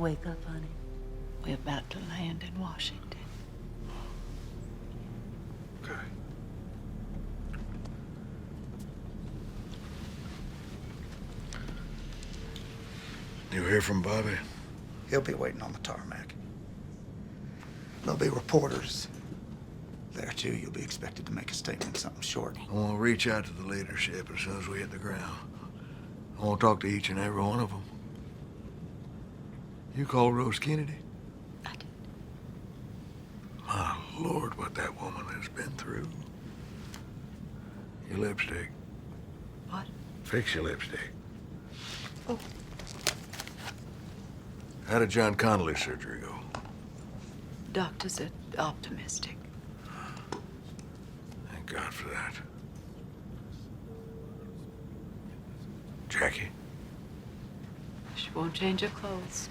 Wake up, honey. We're about to land in Washington. Okay. You hear from Bobby? He'll be waiting on the tarmac. There'll be reporters there, too. You'll be expected to make a statement, something short. I want to reach out to the leadership as soon as we hit the ground. I want to talk to each and every one of them. You called Rose Kennedy? I did. My Lord, what that woman has been through. Your lipstick. What? Fix your lipstick. Oh. How did John Connolly's surgery go? Doctors are optimistic. Thank God for that. Jackie? She won't change her clothes.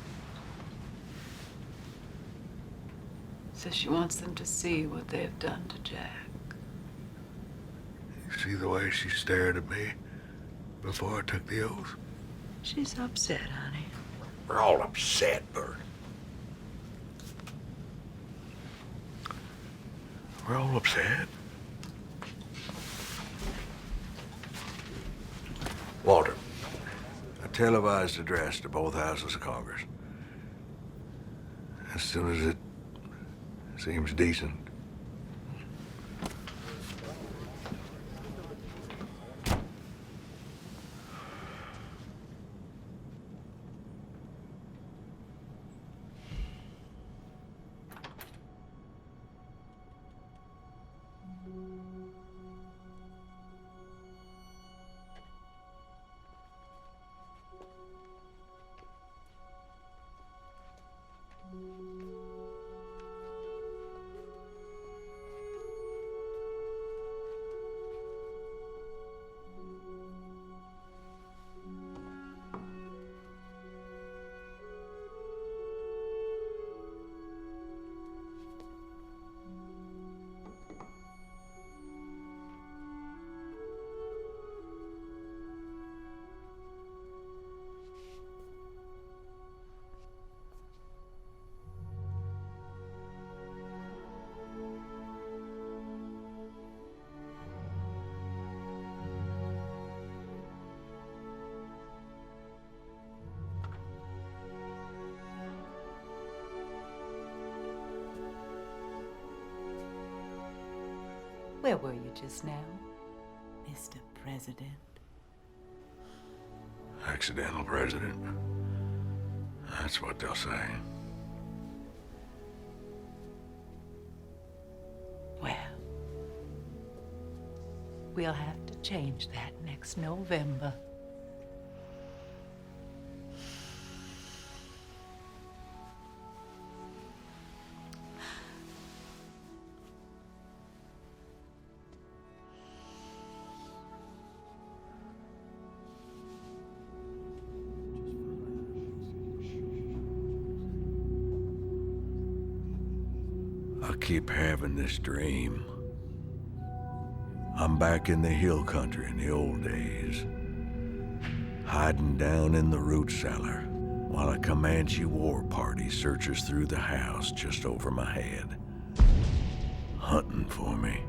Says she wants them to see what they have done to Jack. You see the way she stared at me before I took the oath? She's upset, honey. We're all upset, Bert. We're all upset. Walter, a televised address to both houses of Congress. As soon as it seems decent. Where were you just now, Mr. President? Accidental president. That's what they'll say. Well, we'll have to change that next November. I keep having this dream. I'm back in the hill country in the old days, hiding down in the root cellar while a Comanche war party searches through the house just over my head, hunting for me.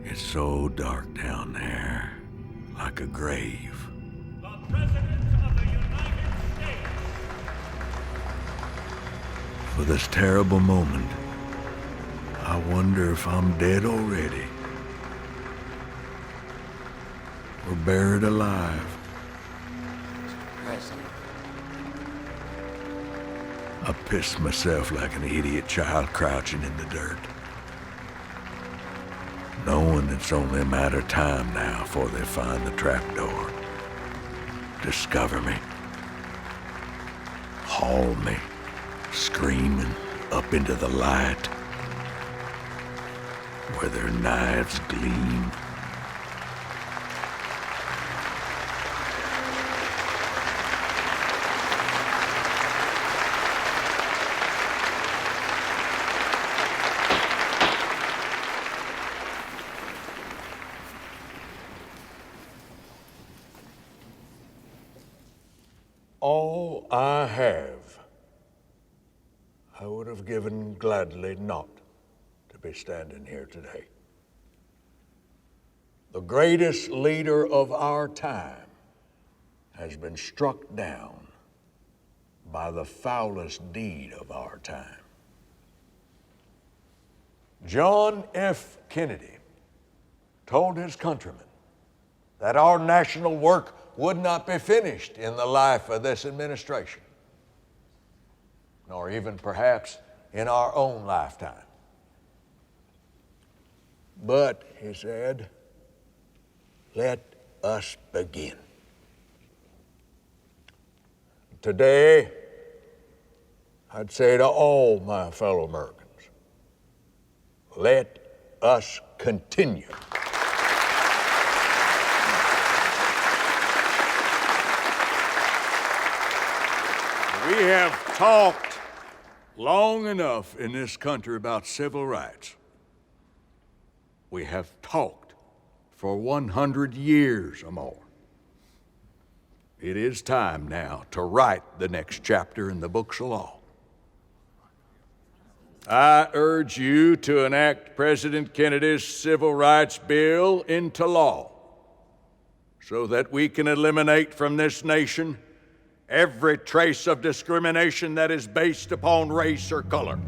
It's so dark down there, like a grave. The President of the United States. For this terrible moment, I wonder if I'm dead already, or buried alive. President. I pissed myself like an idiot child crouching in the dirt, knowing it's only a matter of time now before they find the trapdoor, discover me, haul me, screaming up into the light where their knives gleam. all I have, I would have given gladly not to be standing here today. The greatest leader of our time has been struck down by the foulest deed of our time. John F. Kennedy told his countrymen that our national work would not be finished in the life of this administration, nor even perhaps in our own lifetime. But, he said, let us begin. Today, I'd say to all my fellow Americans, let us continue. We have talked long enough in this country about civil rights. We have talked for 100 years or more. It is time now to write the next chapter in the books of law. I urge you to enact President Kennedy's Civil Rights Bill into law so that we can eliminate from this nation every trace of discrimination that is based upon race or color.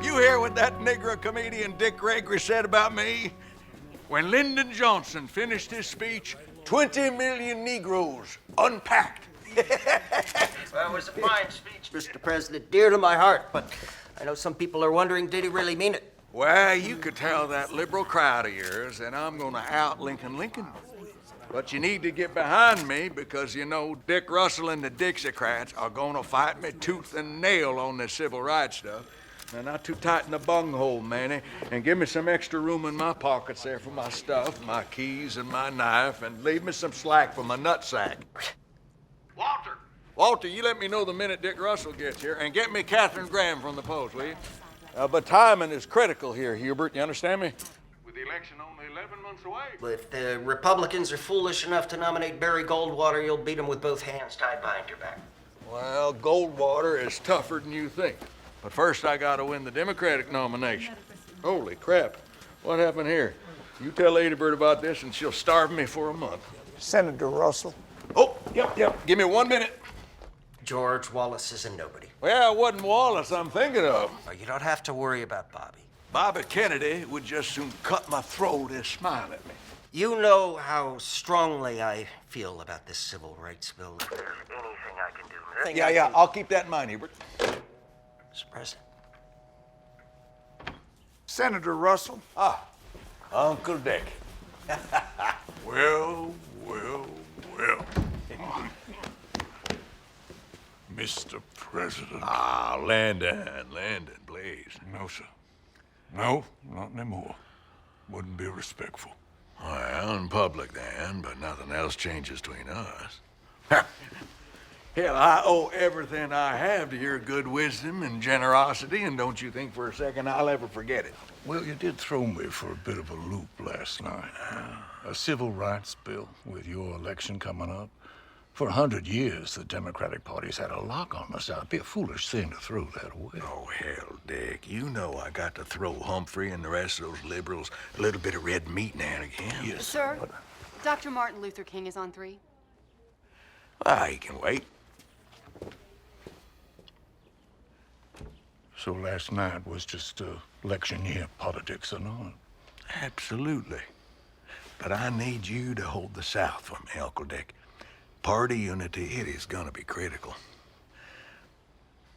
You hear what that Negro comedian Dick Gregory said about me? When Lyndon Johnson finished his speech, 20 million Negroes unpacked. Well, it was a fine speech, Mr. President, dear to my heart, but I know some people are wondering, did he really mean it? Well, you could tell that liberal crowd of yours that I'm gonna out Lincoln. But you need to get behind me because you know Dick Russell and the Dixiecrats are gonna fight me tooth and nail on this civil rights stuff. Now, not too tight in the bunghole, Manny, and give me some extra room in my pockets there for my stuff, my keys and my knife, and leave me some slack for my nutsack. Walter! Walter, you let me know the minute Dick Russell gets here, and get me Katharine Graham from the Post, will you? But timing is critical here, Hubert, you understand me? With the election only 11 months away. If the Republicans are foolish enough to nominate Barry Goldwater, you'll beat them with both hands tied behind your back. Well, Goldwater is tougher than you think. But first, I gotta win the Democratic nomination. Holy crap, what happened here? You tell Lady Bird about this and she'll starve me for a month. Senator Russell. Oh, yep. Give me 1 minute. George Wallace is a nobody. Well, it wasn't Wallace I'm thinking of. Oh, you don't have to worry about Bobby. Bobby Kennedy would just soon cut my throat and smile at me. You know how strongly I feel about this civil rights bill. If there's anything I can do. Yeah, I'll keep that in mind, Hubert. Mr. President. Senator Russell. Uncle Dick. Well. Mr. President. Landon, please. No, sir. No, not anymore. Wouldn't be respectful. Well, in public then, but nothing else changes between us. Hell, I owe everything I have to your good wisdom and generosity, and don't you think for a second I'll ever forget it. Well, you did throw me for a bit of a loop last night. A civil rights bill with your election coming up. For 100 years, the Democratic Party's had a lock on us. It'd be a foolish thing to throw that away. Oh, hell, Dick. You know I got to throw Humphrey and the rest of those liberals a little bit of red meat now and again. Yes. Sir, Dr. Martin Luther King is on 3. He can wait. So last night was just election year politics and all. Absolutely. But I need you to hold the South for me, Uncle Dick. Party unity, it is gonna be critical.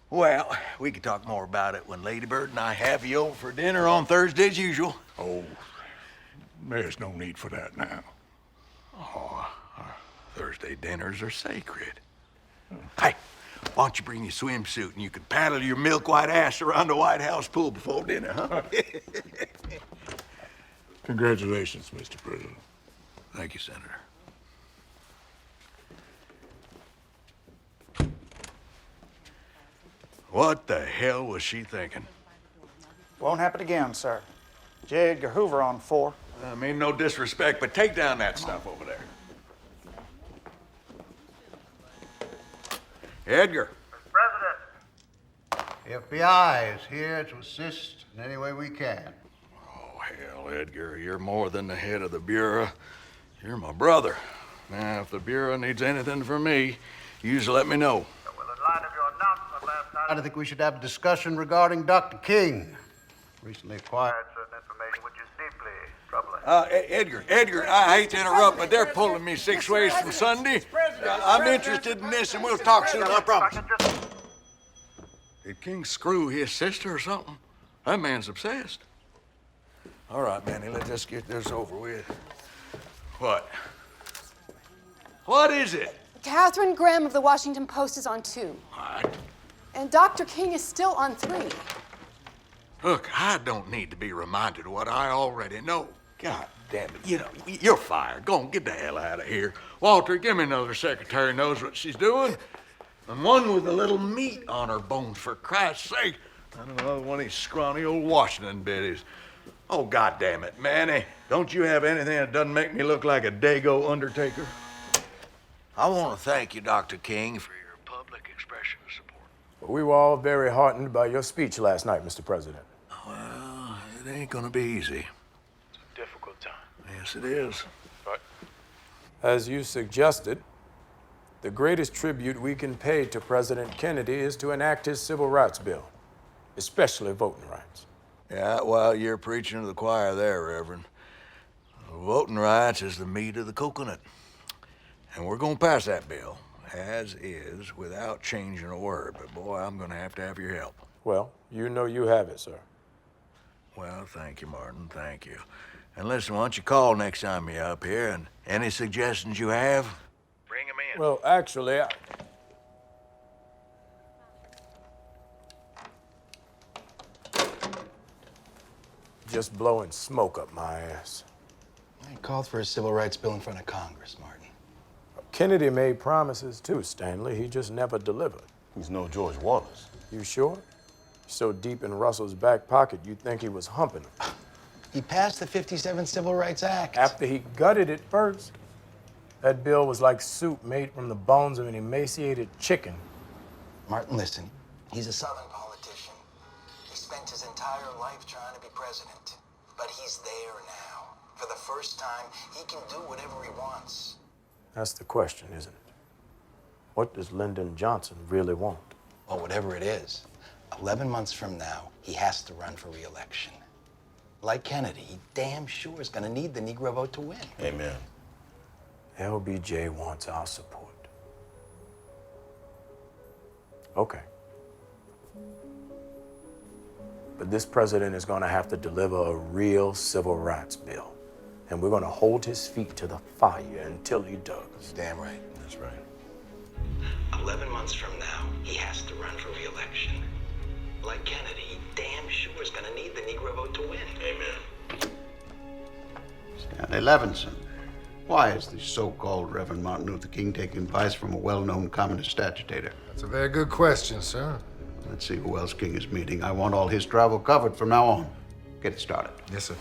Well, we can talk more about it when Lady Bird and I have you over for dinner on Thursday as usual. Oh, There's no need for that now. Our Thursday dinners are sacred. Hey, why don't you bring your swimsuit and you can paddle your milk white ass around the White House pool before dinner, huh? Congratulations, Mr. President. Thank you, Senator. What the hell was she thinking? Won't happen again, sir. J. Edgar Hoover on 4. I mean, no disrespect, but take down that stuff over there. Edgar. President. FBI is here to assist in any way we can. Oh, hell, Edgar, you're more than the head of the Bureau. You're my brother. Now, if the Bureau needs anything from me, you just let me know. Well, in light of your announcement last night, I think we should have a discussion regarding Dr. King. Recently acquired certain information which is deeply troubling. Edgar, I hate to interrupt, but they're pulling me 6 ways from Sunday. I'm interested in this, and we'll talk soon, I promise. Did King screw his sister or something? That man's obsessed. All right, Manny, let's just get this over with. What? What is it? Catherine Graham of the Washington Post is on 2. What? And Dr. King is still on 3. Look, I don't need to be reminded of what I already know. God damn it. You know, you're fired. Go on, get the hell out of here. Walter, give me another secretary who knows what she's doing. And one with a little meat on her bones, for Christ's sake. I don't know, one of these scrawny old Washington biddies. Oh, God damn it, Manny. Don't you have anything that doesn't make me look like a Dago undertaker? I want to thank you, Dr. King, for your public expression of support. We were all very heartened by your speech last night, Mr. President. Well, it ain't gonna be easy. It's a difficult time. Yes, it is. But as you suggested, the greatest tribute we can pay to President Kennedy is to enact his civil rights bill, especially voting rights. Yeah, well, you're preaching to the choir there, Reverend. Voting rights is the meat of the coconut. And we're gonna pass that bill, as is, without changing a word. But boy, I'm gonna have your help. Well, you know you have it, sir. Well, thank you, Martin, thank you. And listen, why don't you call next time you're up here, and any suggestions you have, bring them in. Well, actually, just blowing smoke up my ass. I called for a civil rights bill in front of Congress, Martin. Kennedy made promises too, Stanley. He just never delivered. He's no George Wallace. You sure? So deep in Russell's back pocket, you'd think he was humping him. He passed the 57 Civil Rights Act. After he gutted it first, that bill was like soup made from the bones of an emaciated chicken. Martin, listen. He's a Southern politician. He spent his entire life trying to be president. But he's there now. For the first time, he can do whatever he wants. That's the question, isn't it? What does Lyndon Johnson really want? Well, whatever it is, 11 months from now, he has to run for re-election. Like Kennedy, he damn sure is gonna need the Negro vote to win. Amen. LBJ wants our support. Okay. But this president is gonna have to deliver a real civil rights bill. And we're gonna hold his feet to the fire until he does. Damn right. That's right. 11 months from now, he has to run for re-election. Like Kennedy, he damn sure is gonna need the Negro vote to win. Amen. Stanley Levinson, why is the so-called Reverend Martin Luther King taking advice from a well-known communist agitator? That's a very good question, sir. Let's see who else King is meeting. I want all his travel covered from now on. Get it started. Yes, sir.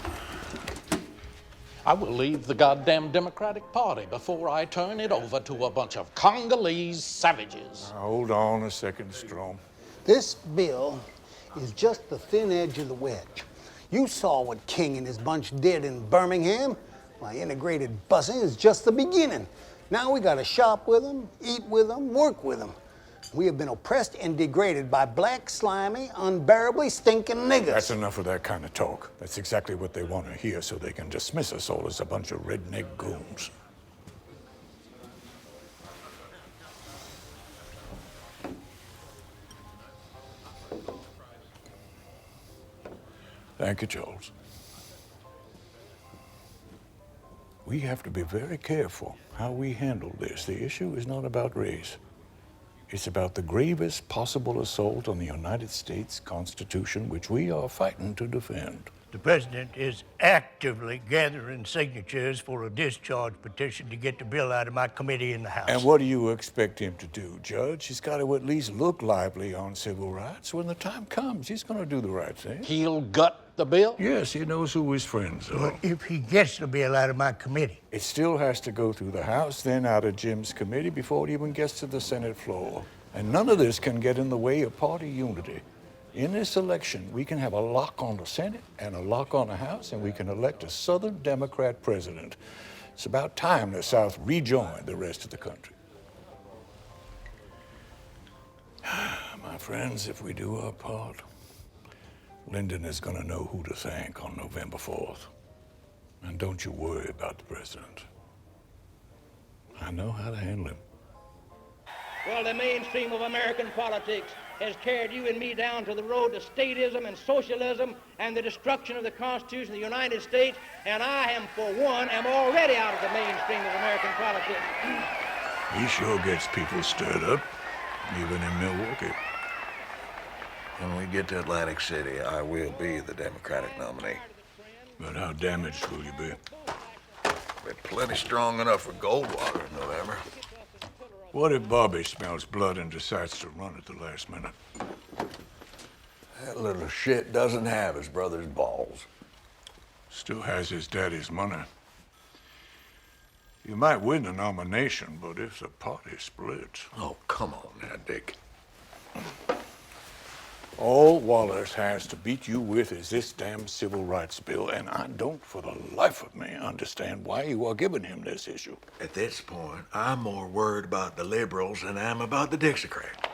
I will leave the goddamn Democratic Party before I turn it over to a bunch of Congolese savages. Hold on a second, Strom. This bill is just the thin edge of the wedge. You saw what King and his bunch did in Birmingham. My integrated busing is just the beginning. Now we gotta shop with them, eat with them, work with them. We have been oppressed and degraded by black, slimy, unbearably stinking niggers. That's enough of that kind of talk. That's exactly what they want to hear, so they can dismiss us all as a bunch of redneck goons. Thank you, Charles. We have to be very careful how we handle this. The issue is not about race. It's about the gravest possible assault on the United States Constitution, which we are fighting to defend. The president is actively gathering signatures for a discharge petition to get the bill out of my committee in the House. And what do you expect him to do, Judge? He's got to at least look lively on civil rights. When the time comes, he's going to do the right thing. He'll gut the bill? Yes, he knows who his friends are. But if he gets the bill out of my committee? It still has to go through the House, then out of Jim's committee before it even gets to the Senate floor. And none of this can get in the way of party unity. In this election, we can have a lock on the Senate and a lock on the House, and we can elect a Southern Democrat president. It's about time the South rejoined the rest of the country. My friends, if we do our part, Lyndon is going to know who to thank on November 4th. And don't you worry about the president. I know how to handle him. Well, the mainstream of American politics has carried you and me down to the road to statism and socialism and the destruction of the Constitution of the United States, and I am, for one, am already out of the mainstream of American politics. He sure gets people stirred up, even in Milwaukee. When we get to Atlantic City, I will be the Democratic nominee. But how damaged will you be? We're plenty strong enough for Goldwater in November. What if Bobby smells blood and decides to run at the last minute? That little shit doesn't have his brother's balls. Still has his daddy's money. You might win the nomination, but if the party splits... Oh, come on now, Dick. All Wallace has to beat you with is this damn civil rights bill, and I don't, for the life of me, understand why you are giving him this issue. At this point, I'm more worried about the liberals than I am about the Dixiecrats.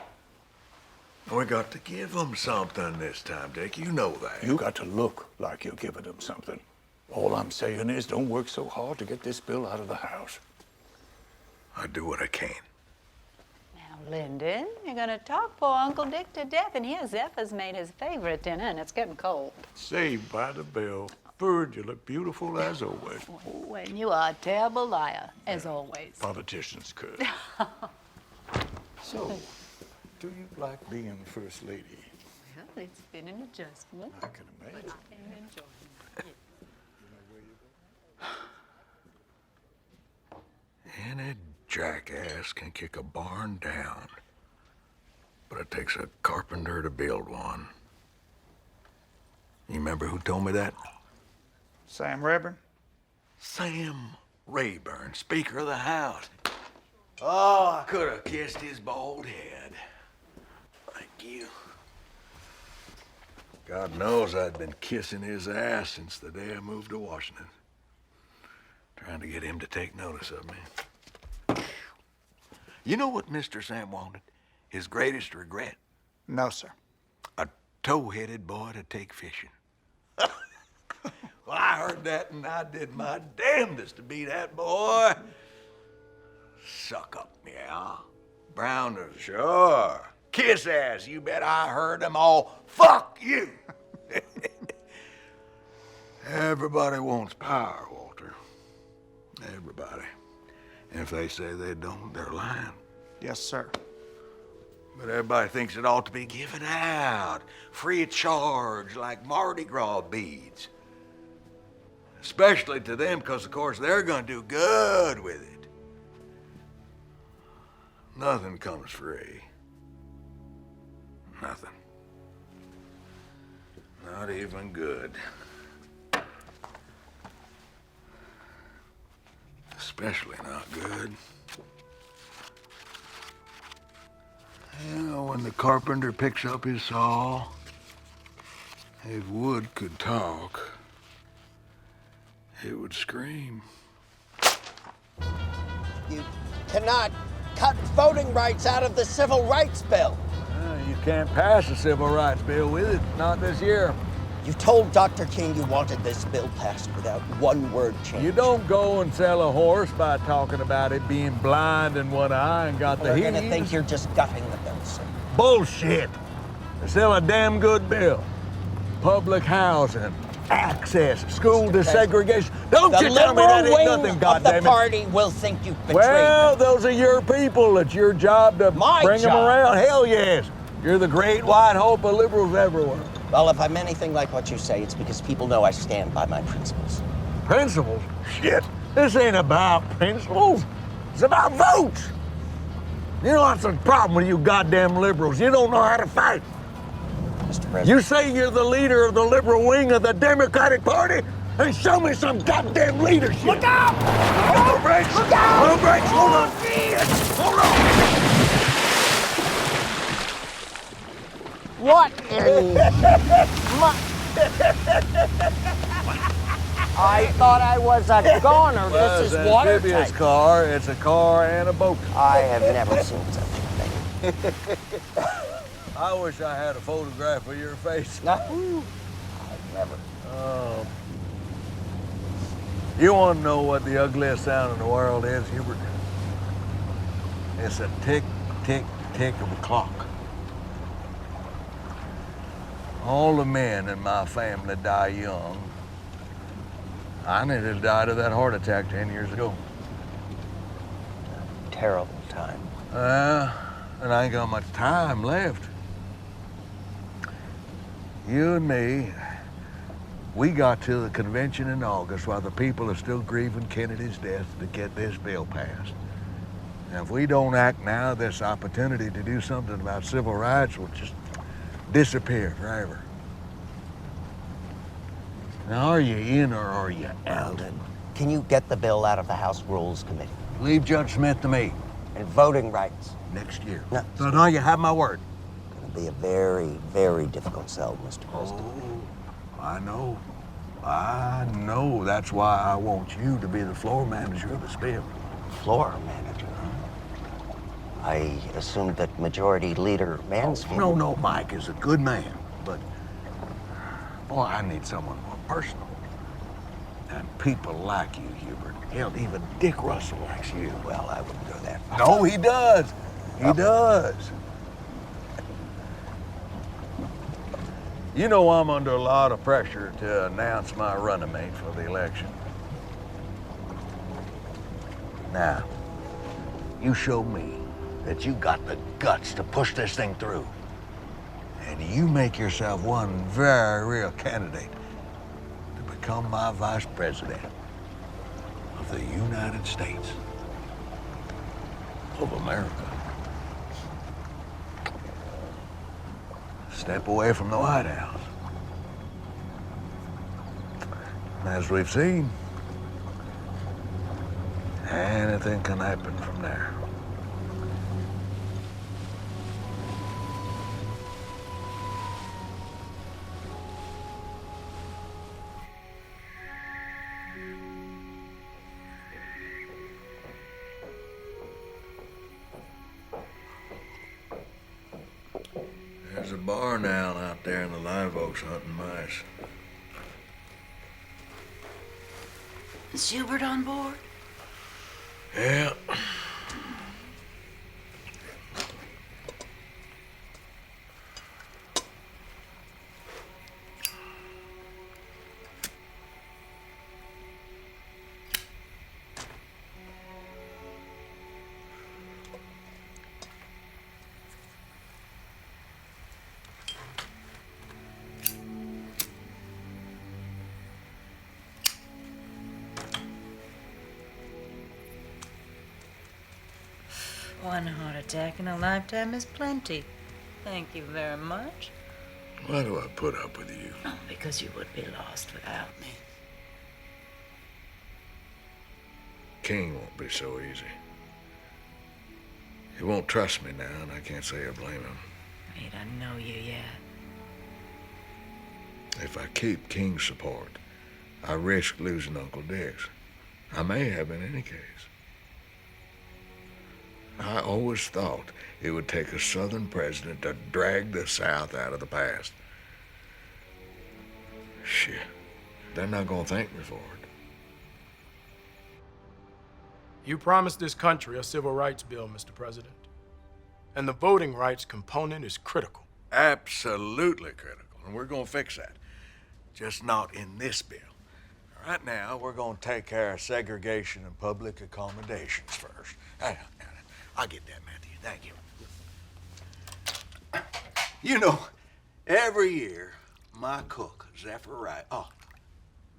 We got to give them something this time, Dick. You know that. You got to look like you're giving them something. All I'm saying is don't work so hard to get this bill out of the House. I do what I can. Lyndon, you're gonna talk poor Uncle Dick to death, and here Zephyr's made his favorite dinner, and it's getting cold. Saved by the bell. Bird, you look beautiful as always. Oh, and you are a terrible liar, as always. Politicians could. So, do you like being First Lady? Well, it's been an adjustment. I can imagine. But I am enjoying it. Any jackass can kick a barn down, but it takes a carpenter to build one. You remember who told me that? Sam Rayburn? Sam Rayburn, Speaker of the House. Oh, I could have kissed his bald head. Thank you. God knows I'd been kissing his ass since the day I moved to Washington. Trying to get him to take notice of me. You know what Mr. Sam wanted? His greatest regret? No, sir. A tow-headed boy to take fishing. Well, I heard that and I did my damnedest to be that boy. Suck up, yeah. Browners, sure. Kiss ass, you bet I heard them all. Fuck you! Everybody wants power, Walter. Everybody. And if they say they don't, they're lying. Yes, sir. But everybody thinks it ought to be given out, free of charge, like Mardi Gras beads. Especially to them, because, of course, they're going to do good with it. Nothing comes free. Nothing. Not even good. Especially not good. You know, when the carpenter picks up his saw, if wood could talk, it would scream. You cannot cut voting rights out of the Civil Rights Bill. You can't pass a civil rights bill with it, not this year. You told Dr. King you wanted this bill passed without one word change. You don't go and sell a horse by talking about it being blind in one eye and got the heat. They're gonna think you're just gutting the bill, sir. Bullshit. They sell a damn good bill. Public housing, access, school desegregation. Don't The you tell me that liberal ain't wing nothing, of the goddammit. party will think you've betrayed Well, them. those are your people. It's your job to My bring them job. around. Hell yes. You're the great white hope of liberals everywhere. Well, if I'm anything like what you say, it's because people know I stand by my principles. Principles? Shit. This ain't about principles. It's about votes. You know what's the problem with you goddamn liberals? You don't know how to fight. Mr. President. You say you're the leader of the liberal wing of the Democratic Party? Then show me some goddamn leadership. Look out! No brakes! Look out! No brakes! Hold on! Hold on! What in I thought I was a goner. Well, This it's is an watertight. amphibious car. It's a car and a boat. I have never seen such a thing. I wish I had a photograph of your face. I've never. Oh. You want to know what the ugliest sound in the world is, Hubert? It's a tick, tick, tick of a clock. All the men in my family die young. I nearly died of that heart attack 10 years ago. Terrible time. And I ain't got much time left. You and me, we got to the convention in August while the people are still grieving Kennedy's death to get this bill passed. And if we don't act now, this opportunity to do something about civil rights will just disappear forever. Now, are you in or are you out? Can you get the bill out of the House Rules Committee? Leave Judge Smith to me. And voting rights? Next year. No. So now you have my word. It'll be a very, very difficult sell, Mr. President. Oh, I know. I know. That's why I want you to be the floor manager of this bill. Floor manager? I assumed that Majority Leader Mansfield... No, Mike is a good man, but boy, I need someone more personal. And people like you, Hubert. Hell, even Dick Russell likes you. Well, I wouldn't go that far. No, he does. He does. You know I'm under a lot of pressure to announce my running mate for the election. Now, you show me that you got the guts to push this thing through. And you make yourself one very real candidate to become my vice president of the United States of America. Step away from the White House. As we've seen, anything can happen from there. There's a barn owl out there in the live oaks hunting mice. Is Hubert on board? Yeah. One heart attack in a lifetime is plenty. Thank you very much. Why do I put up with you? Oh, because you would be lost without me. King won't be so easy. He won't trust me now, and I can't say I blame him. He doesn't know you yet. If I keep King's support, I risk losing Uncle Dix. I may have in any case. I always thought it would take a Southern president to drag the South out of the past. Shit. They're not gonna thank me for it. You promised this country a civil rights bill, Mr. President. And the voting rights component is critical. Absolutely critical, and we're gonna fix that. Just not in this bill. Right now, we're going to take care of segregation and public accommodations first. I'll get that, Matthew. Thank you. You know, every year, my cook, Zephyr Wright,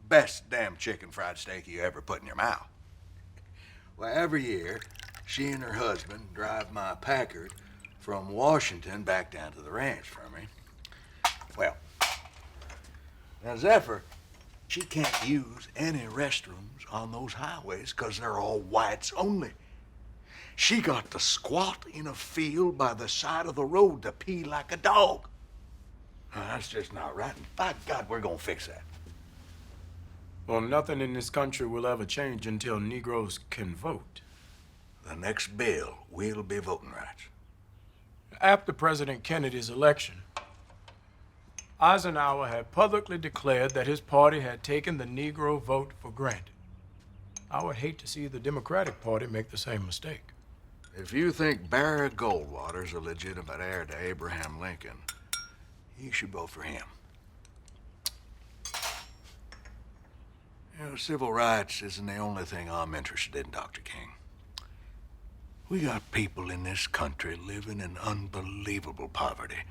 best damn chicken fried steak you ever put in your mouth. Well, every year, she and her husband drive my Packard from Washington back down to the ranch for me. Well, now Zephyr, she can't use any restrooms on those highways because they're all whites only. She got to squat in a field by the side of the road to pee like a dog. Now, that's just not right. And by God, we're gonna fix that. Well, nothing in this country will ever change until Negroes can vote. The next bill will be voting rights. After President Kennedy's election, Eisenhower had publicly declared that his party had taken the Negro vote for granted. I would hate to see the Democratic Party make the same mistake. If you think Barry Goldwater's a legitimate heir to Abraham Lincoln, you should vote for him. You know, civil rights isn't the only thing I'm interested in, Dr. King. We got people in this country living in unbelievable poverty.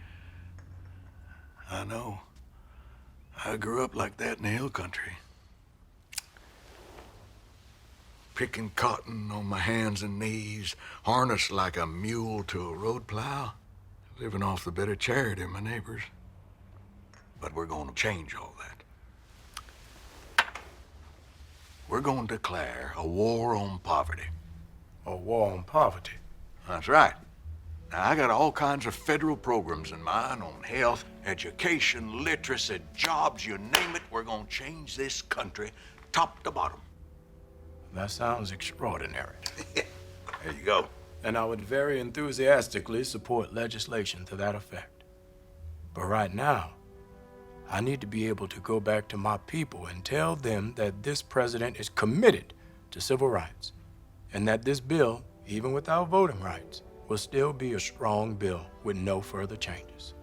I know. I grew up like that in the hill country. Picking cotton on my hands and knees, harnessed like a mule to a road plow, living off the bit of charity of my neighbors. But we're going to change all that. We're going to declare a war on poverty. A war on poverty? That's right. Now, I got all kinds of federal programs in mind on health, education, literacy, jobs, you name it. We're going to change this country top to bottom. That sounds extraordinary. There you go. And I would very enthusiastically support legislation to that effect. But right now, I need to be able to go back to my people and tell them that this president is committed to civil rights, and that this bill, even without voting rights, will still be a strong bill with no further changes.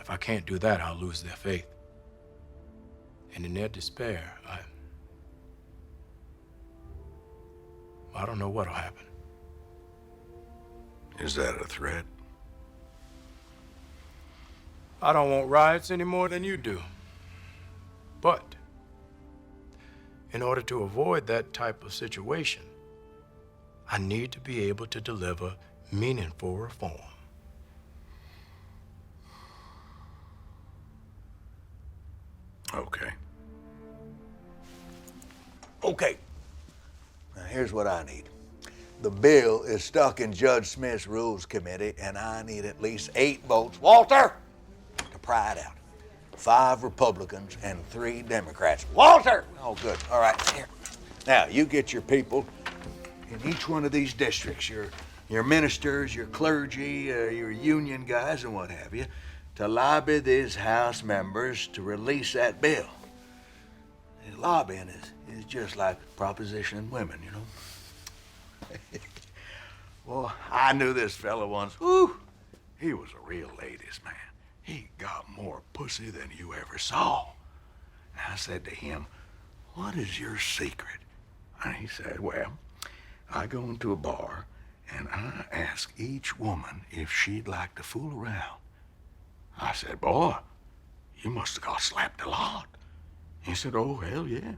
If I can't do that, I'll lose their faith. And in their despair, I don't know what'll happen. Is that a threat? I don't want riots any more than you do. But in order to avoid that type of situation, I need to be able to deliver meaningful reform. Okay. Okay. Now, here's what I need. The bill is stuck in Judge Smith's Rules Committee, and I need at least 8 votes, Walter, to pry it out. 5 Republicans and 3 Democrats. Walter! Oh, good. All right, here. Now, you get your people in each one of these districts, your ministers, your clergy, your union guys, and what have you, to lobby these House members to release that bill. And lobbying is just like propositioning women, you know? Well, I knew this fella once. Whew, he was a real ladies' man. He got more pussy than you ever saw. And I said to him, "What is your secret?" And he said, "Well, I go into a bar and I ask each woman if she'd like to fool around." I said, "Boy, you must have got slapped a lot." He said, "Oh, hell yeah.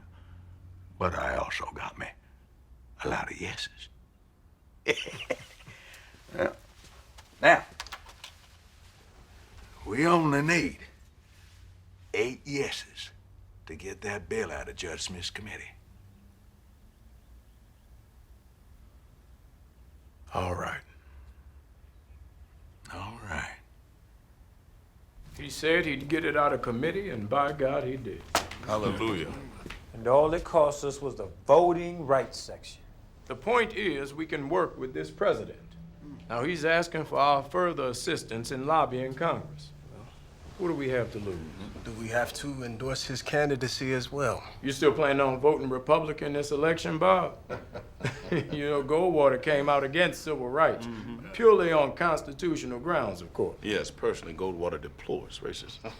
But I also got me a lot of yeses." Well, now, we only need 8 yeses to get that bill out of Judge Smith's committee. All right. All right. He said he'd get it out of committee, and by God, he did. Hallelujah. And all it cost us was the voting rights section. The point is, we can work with this president. Now, he's asking for our further assistance in lobbying Congress. What do we have to lose? Do we have to endorse his candidacy as well? You still planning on voting Republican this election, Bob? You know, Goldwater came out against civil rights, purely on constitutional grounds, of course. Yes, personally, Goldwater deplores racism.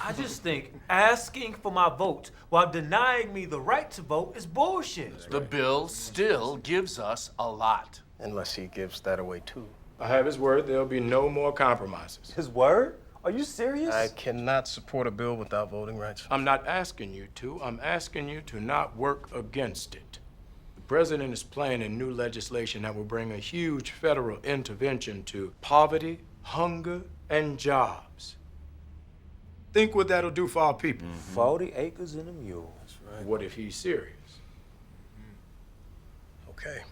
I just think asking for my vote while denying me the right to vote is bullshit. The bill still gives us a lot. Unless he gives that away too. I have his word, there'll be no more compromises. His word? Are you serious? I cannot support a bill without voting rights. I'm not asking you to. I'm asking you to not work against it. The president is planning new legislation that will bring a huge federal intervention to poverty, hunger, and jobs. Think what that'll do for our people. 40 acres and a mule. That's right. What if he's serious? Okay.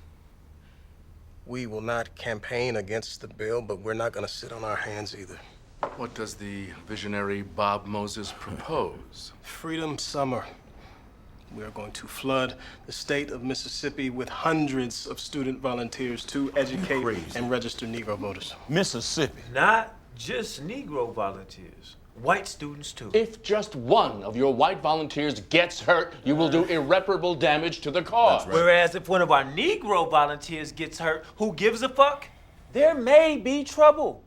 We will not campaign against the bill, but we're not going to sit on our hands either. What does the visionary Bob Moses propose? Freedom Summer. We are going to flood the state of Mississippi with hundreds of student volunteers to educate and register Negro voters. Mississippi. Not just Negro volunteers. White students, too. If just one of your white volunteers gets hurt, you will do irreparable damage to the cause. Whereas if one of our Negro volunteers gets hurt, who gives a fuck? There may be trouble.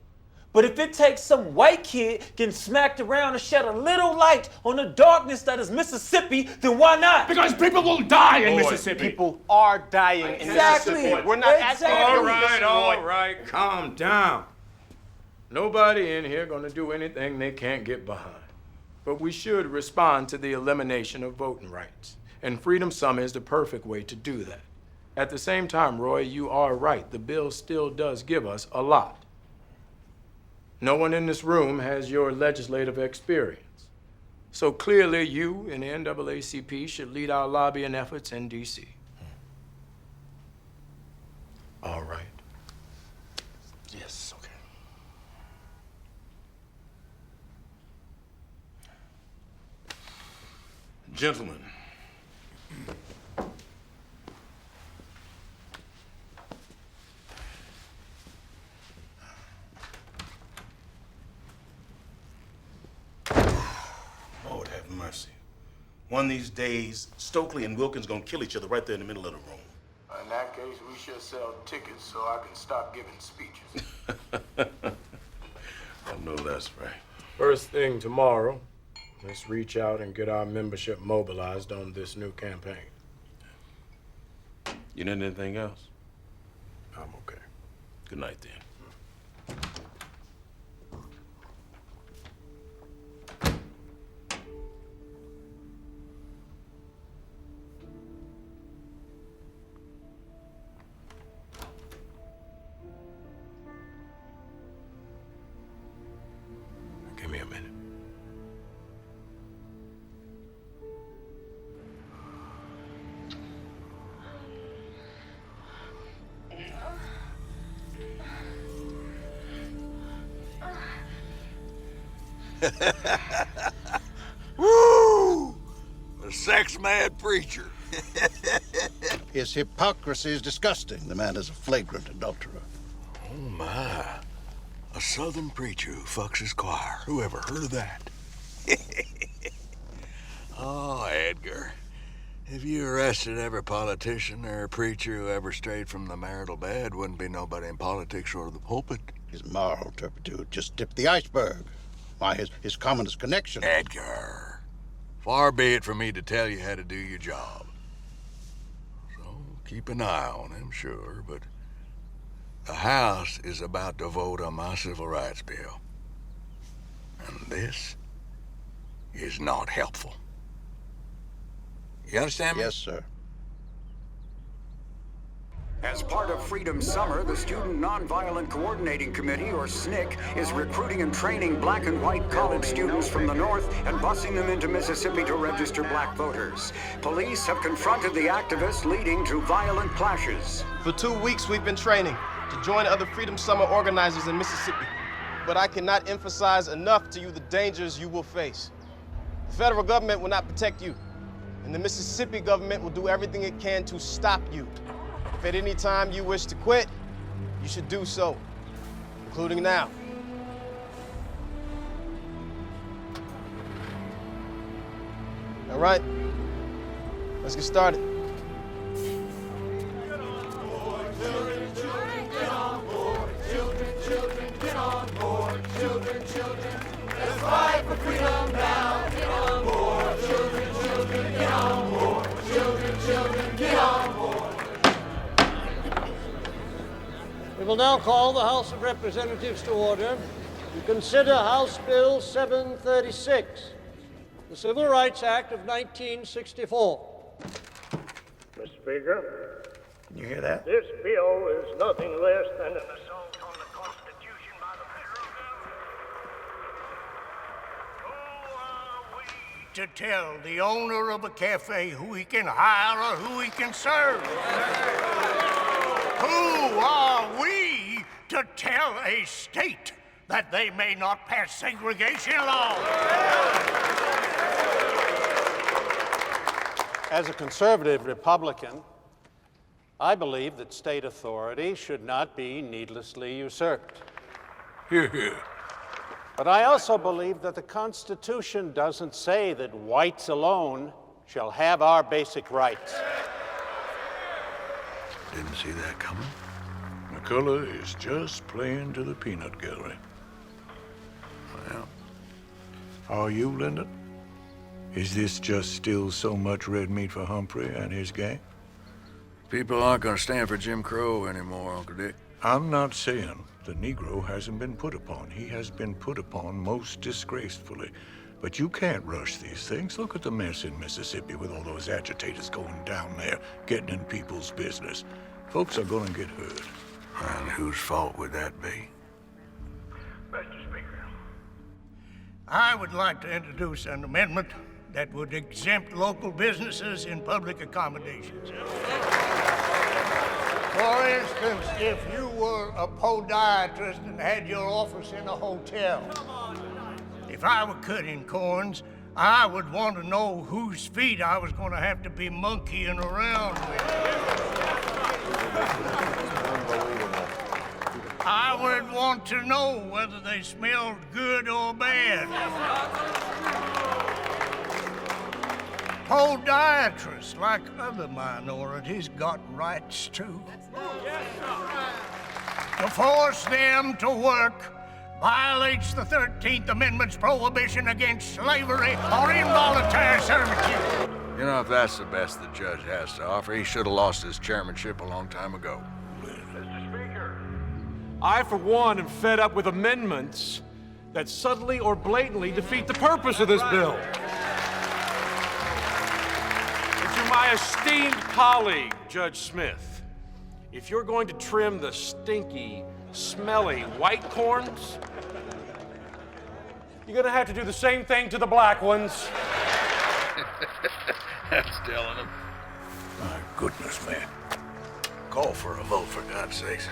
But if it takes some white kid getting smacked around to shed a little light on the darkness that is Mississippi, then why not? Because people will die in Mississippi. People are dying in Mississippi. We're not asking you to All right, calm down. Nobody in here gonna do anything they can't get behind. But we should respond to the elimination of voting rights. And Freedom Summer is the perfect way to do that. At the same time, Roy, you are right. The bill still does give us a lot. No one in this room has your legislative experience. So clearly you and the NAACP should lead our lobbying efforts in D.C. All right. Yes, okay. Gentlemen, Lord have mercy. One of these days, Stokely and Wilkins gonna kill each other right there in the middle of the room. In that case, we should sell tickets so I can stop giving speeches. I know that's right. First thing tomorrow, let's reach out and get our membership mobilized on this new campaign. You need anything else? I'm okay. Good night, then. Give me a minute. Woo! A sex-mad preacher. His hypocrisy is disgusting. The man is a flagrant adulterer. Oh, my. A southern preacher who fucks his choir. Who ever heard of that? Oh, Edgar. If you arrested every politician or preacher who ever strayed from the marital bed, wouldn't be nobody in politics or the pulpit. His moral turpitude just tipped the iceberg. Why, his commonest connection. Edgar, far be it from me to tell you how to do your job. So keep an eye on him, sure, but the House is about to vote on my civil rights bill. And this is not helpful. You understand me? Yes, sir. As part of Freedom Summer, the Student Nonviolent Coordinating Committee, or SNCC, is recruiting and training black and white college students from the North and busing them into Mississippi to register black voters. Police have confronted the activists, leading to violent clashes. For 2 weeks, we've been training to join other Freedom Summer organizers in Mississippi. But I cannot emphasize enough to you the dangers you will face. The federal government will not protect you, and the Mississippi government will do everything it can to stop you. If at any time you wish to quit, you should do so, including now. All right, let's get started. Let's fight for freedom now. Get on board. Children, children, get on board. Children, children, get on board. We will now call the House of Representatives to order to consider House Bill 736, the Civil Rights Act of 1964. Mr. Speaker, Can you hear that? this bill is nothing less than an assault on the Constitution by the federal government. To tell the owner of a cafe who he can hire or who he can serve. Who are we to tell a state that they may not pass segregation laws? As a conservative Republican, I believe that state authority should not be needlessly usurped. Hear, hear. But I also believe that the Constitution doesn't say that whites alone shall have our basic rights. Didn't see that coming. McCullough is just playing to the peanut gallery. Well, Are you, Lyndon? Is this just still so much red meat for Humphrey and his gang? people aren't going to stand for Jim Crow anymore, Uncle Dick. I'm not saying the Negro hasn't been put upon. He has been put upon most disgracefully. But you can't rush these things. Look at the mess in Mississippi with all those agitators going down there, getting in people's business. Folks are going to get hurt. And whose fault would that be? Mr. Speaker, I would like to introduce an amendment that would exempt local businesses in public accommodations. For instance, if you were a podiatrist and had your office in a hotel, if I were cutting corns, I would want to know whose feet I was going to have to be monkeying around with. I would want to know whether they smelled good or bad. Podiatrists, like other minorities, got rights too. To force them to work violates the 13th Amendment's prohibition against slavery or involuntary servitude. You know, if that's the best the judge has to offer, he should have lost his chairmanship a long time ago. Mr. Speaker, I, for one, am fed up with amendments that subtly or blatantly defeat the purpose of this bill. And to my esteemed colleague, Judge Smith, if you're going to trim the stinky, smelly white corns, you're gonna have to do the same thing to the black ones. That's telling him. My goodness, man. Call for a vote, for God's sakes.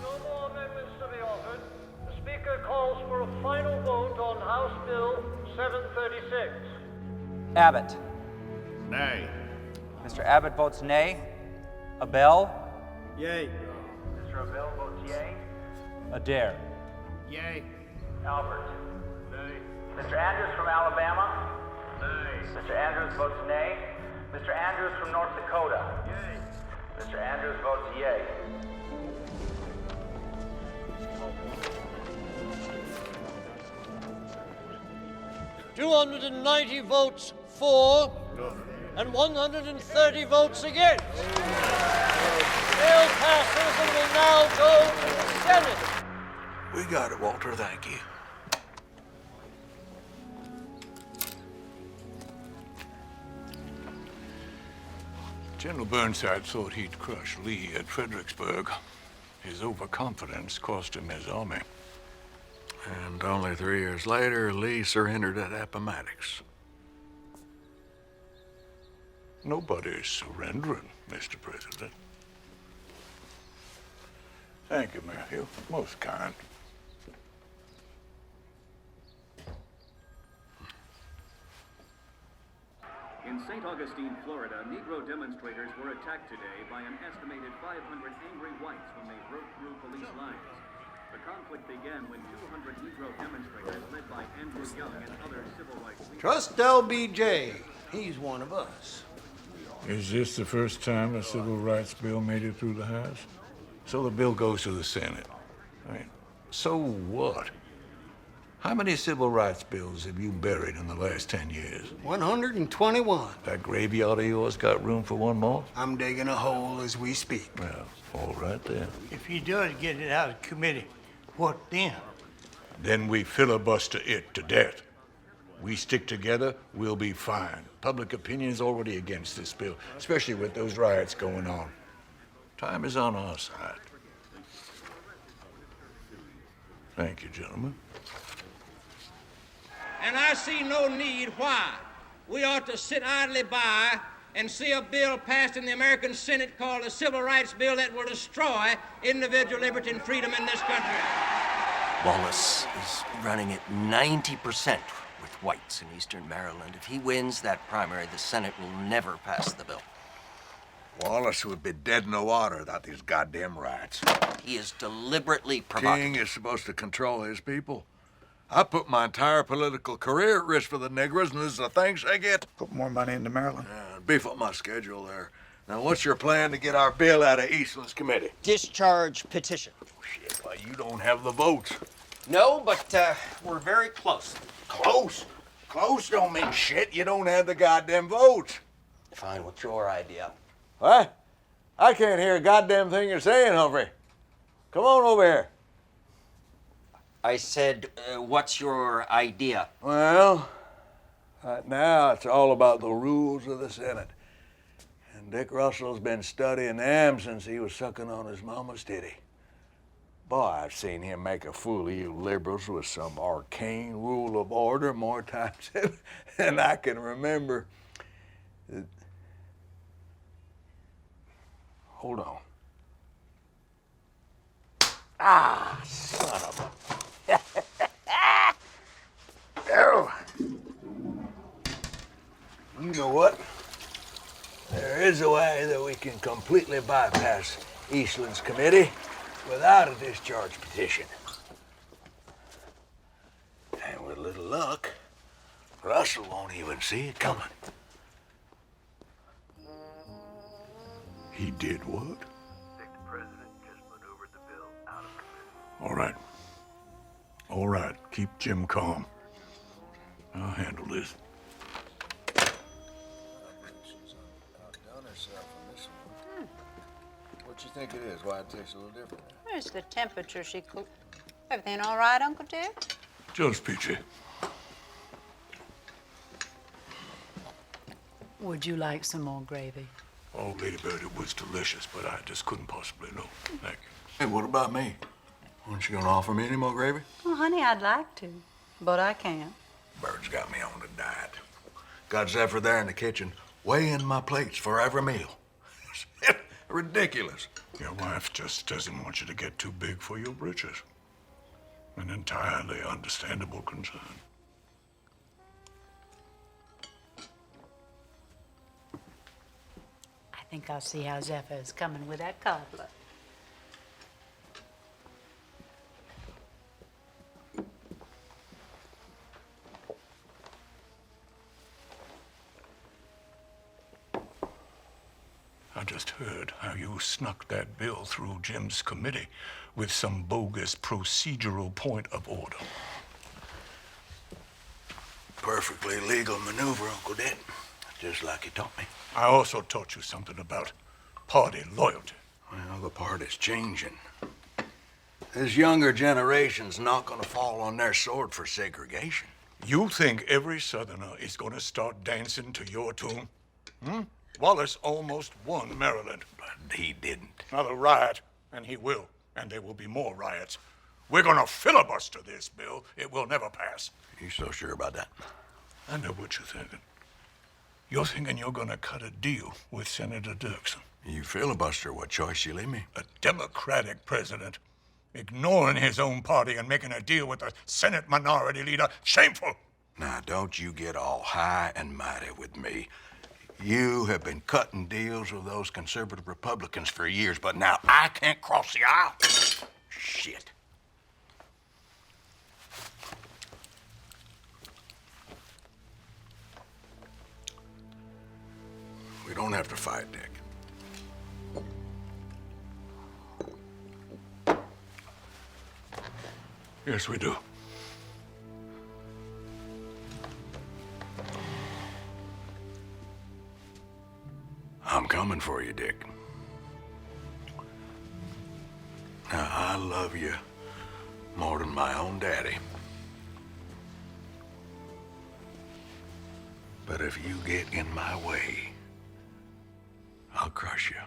No more amendments to be offered. The Speaker calls for a final vote on House Bill 736. Abbott. Nay. Mr. Abbott votes nay. Abell. Yay. Mr. Abell votes yay. Adair. Yay. Albert. Nay. Mr. Andrews from Alabama. Nay. Mr. Andrews votes nay. Mr. Andrews from North Dakota. Yay. Mr. Andrews votes yay. $290 votes for and 130 votes against. Bill passes and will now go to the Senate. We got it, Walter. Thank you. General Burnside thought he'd crush Lee at Fredericksburg. His overconfidence cost him his army. And only 3 years later, Lee surrendered at Appomattox. Nobody's surrendering, Mr. President. Thank you, Matthew. Most kind. In St. Augustine, Florida, Negro demonstrators were attacked today by an estimated 500 angry whites when they broke through police lines. The conflict began when 200 Negro demonstrators led by Andrew Young and other civil rights leaders... Trust LBJ. He's one of us. Is this the first time a civil rights bill made it through the House? So the bill goes to the Senate. I mean, so what? How many civil rights bills have you buried in the last 10 years? 121. That graveyard of yours got room for one more? I'm digging a hole as we speak. Well, all right then. If he does get it out of committee, what then? Then we filibuster it to death. We stick together, we'll be fine. Public opinion is already against this bill, especially with those riots going on. Time is on our side. Thank you, gentlemen. And I see no need why we ought to sit idly by and see a bill passed in the American Senate called the Civil Rights Bill that will destroy individual liberty and freedom in this country. Wallace is running at 90% with whites in eastern Maryland. If he wins that primary, the Senate will never pass the bill. Wallace would be dead in the water without these goddamn riots. He is deliberately provocative. King is supposed to control his people. I put my entire political career at risk for the Negroes, and this is the thanks I get. Put more money into Maryland. Beef up my schedule there. Now, what's your plan to get our bill out of Eastland's committee? Discharge petition. Shit, well, you don't have the votes. No, but we're very close. Close? Close don't mean shit. You don't have the goddamn votes. Fine, what's your idea? What? I can't hear a goddamn thing you're saying, Humphrey. Come on over here. I said, what's your idea? Well, right now it's all about the rules of the Senate. And Dick Russell's been studying them since he was sucking on his mama's titty. Boy, I've seen him make a fool of you liberals with some arcane rule of order more times than I can remember. Hold on. Ah, son of a... Oh. You know what? There is a way that we can completely bypass Eastland's committee without a discharge petition. And with a little luck, Russell won't even see it coming. He did what? The president just maneuvered the bill out of committee. All right. All right, keep Jim calm. I'll handle this. What you think it is? Why it tastes a little different? Where's the temperature she cooked? Everything all right, Uncle Dick? Just peachy. Would you like some more gravy? Oh, Lady Bird, it was delicious, but I just couldn't possibly know. Thank you. Hey, what about me? Aren't you gonna offer me any more gravy? Well, honey, I'd like to, but I can't. Bird's got me on a diet. Got Zephyr there in the kitchen, weighing my plates for every meal. Ridiculous. Your wife just doesn't want you to get too big for your britches. An entirely understandable concern. I think I'll see how Zephyr is coming with that cobbler. I just heard how you snuck that bill through Jim's committee with some bogus procedural point of order. Perfectly legal maneuver, Uncle Dick. Just like you taught me. I also taught you something about party loyalty. Well, the party's changing. This younger generation's not gonna fall on their sword for segregation. You think every Southerner is gonna start dancing to your tune? Wallace almost won Maryland. But he didn't. Another riot, and he will. And there will be more riots. We're gonna filibuster this bill. It will never pass. You so sure about that? I know what you're thinking. You're thinking you're gonna cut a deal with Senator Dirksen. You filibuster, what choice you leave me? A Democratic president ignoring his own party and making a deal with the Senate minority leader. Shameful. Now, don't you get all high and mighty with me. You have been cutting deals with those conservative Republicans for years, but now I can't cross the aisle. Shit. don't have to fight, Dick. Yes, we do. I'm coming for you, Dick. Now, I love you more than my own daddy. But if you get in my way, I'll crush you.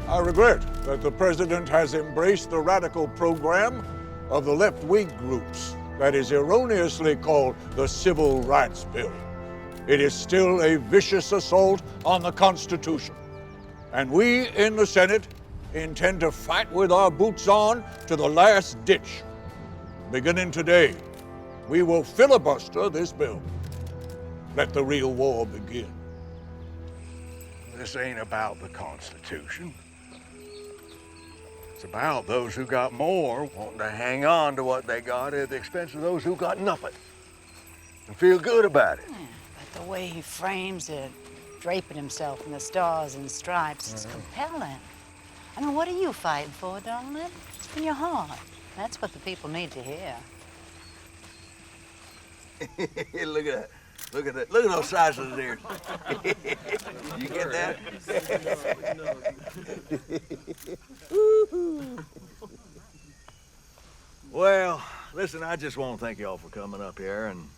I regret that the president has embraced the radical program of the left-wing groups that is erroneously called the Civil Rights Bill. It is still a vicious assault on the Constitution. And we in the Senate intend to fight with our boots on to the last ditch. Beginning today, we will filibuster this bill. Let the real war begin. This ain't about the Constitution. It's about those who got more wanting to hang on to what they got at the expense of those who got nothing and feel good about it. But the way he frames it, draping himself in the stars and stripes, is compelling. I mean, what are you fighting for, darling? It's in your heart. That's what the people need to hear. Look at that. Look at that. Look at those sizes there. You get that? Well, listen, I just want to thank you all for coming up here and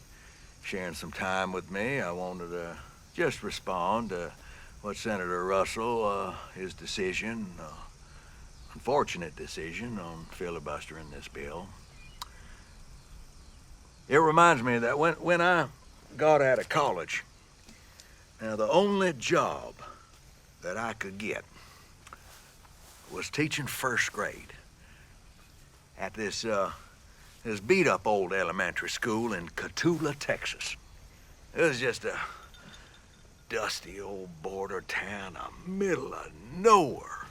sharing some time with me. I wanted to just respond to what Senator Russell, his decision, unfortunate decision on filibustering this bill. It reminds me that when I got out of college, now the only job that I could get was teaching first grade at this beat-up old elementary school in Cotulla, Texas. It was just a dusty old border town, a middle of nowhere,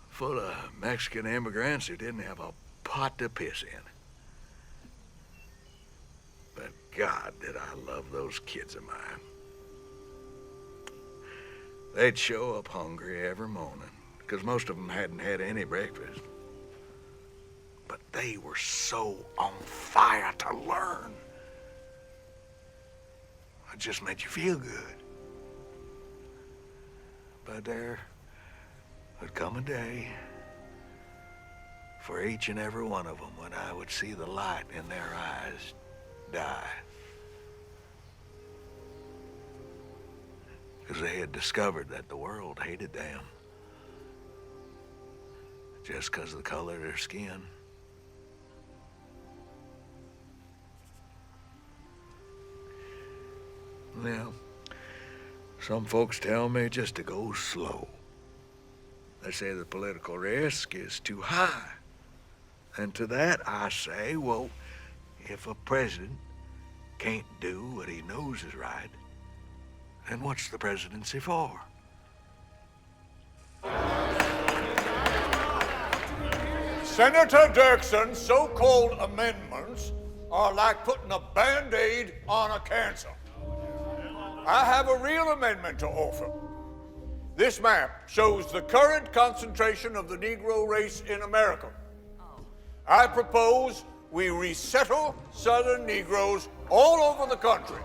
full of Mexican immigrants who didn't have a pot to piss in. But God, did I love those kids of mine. They'd show up hungry every morning, because most of them hadn't had any breakfast. But they were so on fire to learn. It just made you feel good. But there would come a day for each and every one of them when I would see the light in their eyes die. Because they had discovered that the world hated them just because of the color of their skin. Now, some folks tell me just to go slow. They say the political risk is too high. And to that I say, well, if a president can't do what he knows is right, then what's the presidency for? Senator Dirkson's so-called amendments are like putting a Band-Aid on a cancer. I have a real amendment to offer. This map shows the current concentration of the Negro race in America. I propose we resettle Southern Negroes all over the country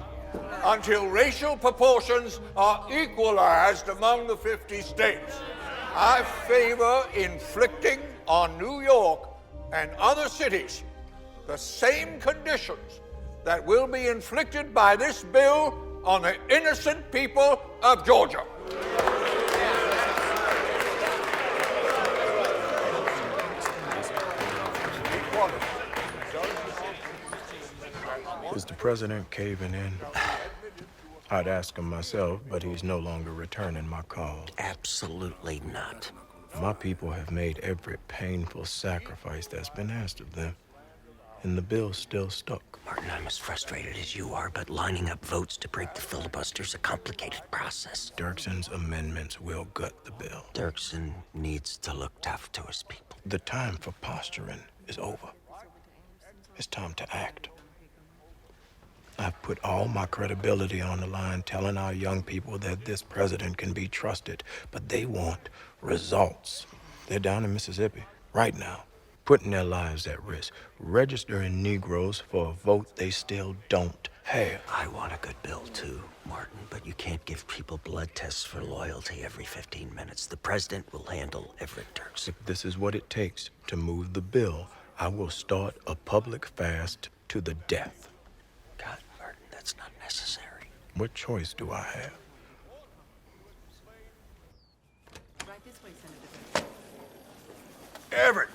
until racial proportions are equalized among the 50 states. I favor inflicting on New York and other cities the same conditions that will be inflicted by this bill on the innocent people of Georgia. Is the president caving in? I'd ask him myself, but he's no longer returning my call. Absolutely not. My people have made every painful sacrifice that's been asked of them, and the bill's still stuck. Martin, I'm as frustrated as you are, but lining up votes to break the filibuster's a complicated process. Dirkson's amendments will gut the bill. Dirkson needs to look tough to his people. The time for posturing is over. It's time to act. I've put put all my credibility on the line telling our young people that this president can be trusted, but they want results. They're down in Mississippi right now, putting their lives at risk, registering Negroes for a vote they still don't have. I want a good bill too, Martin, but you can't give people blood tests for loyalty every 15 minutes. The president will handle Everett Dirksen. If this is what it takes to move the bill, I will start a public fast to the death. God, Martin, that's not necessary. What choice do I have? Right this way, Senator. Everett,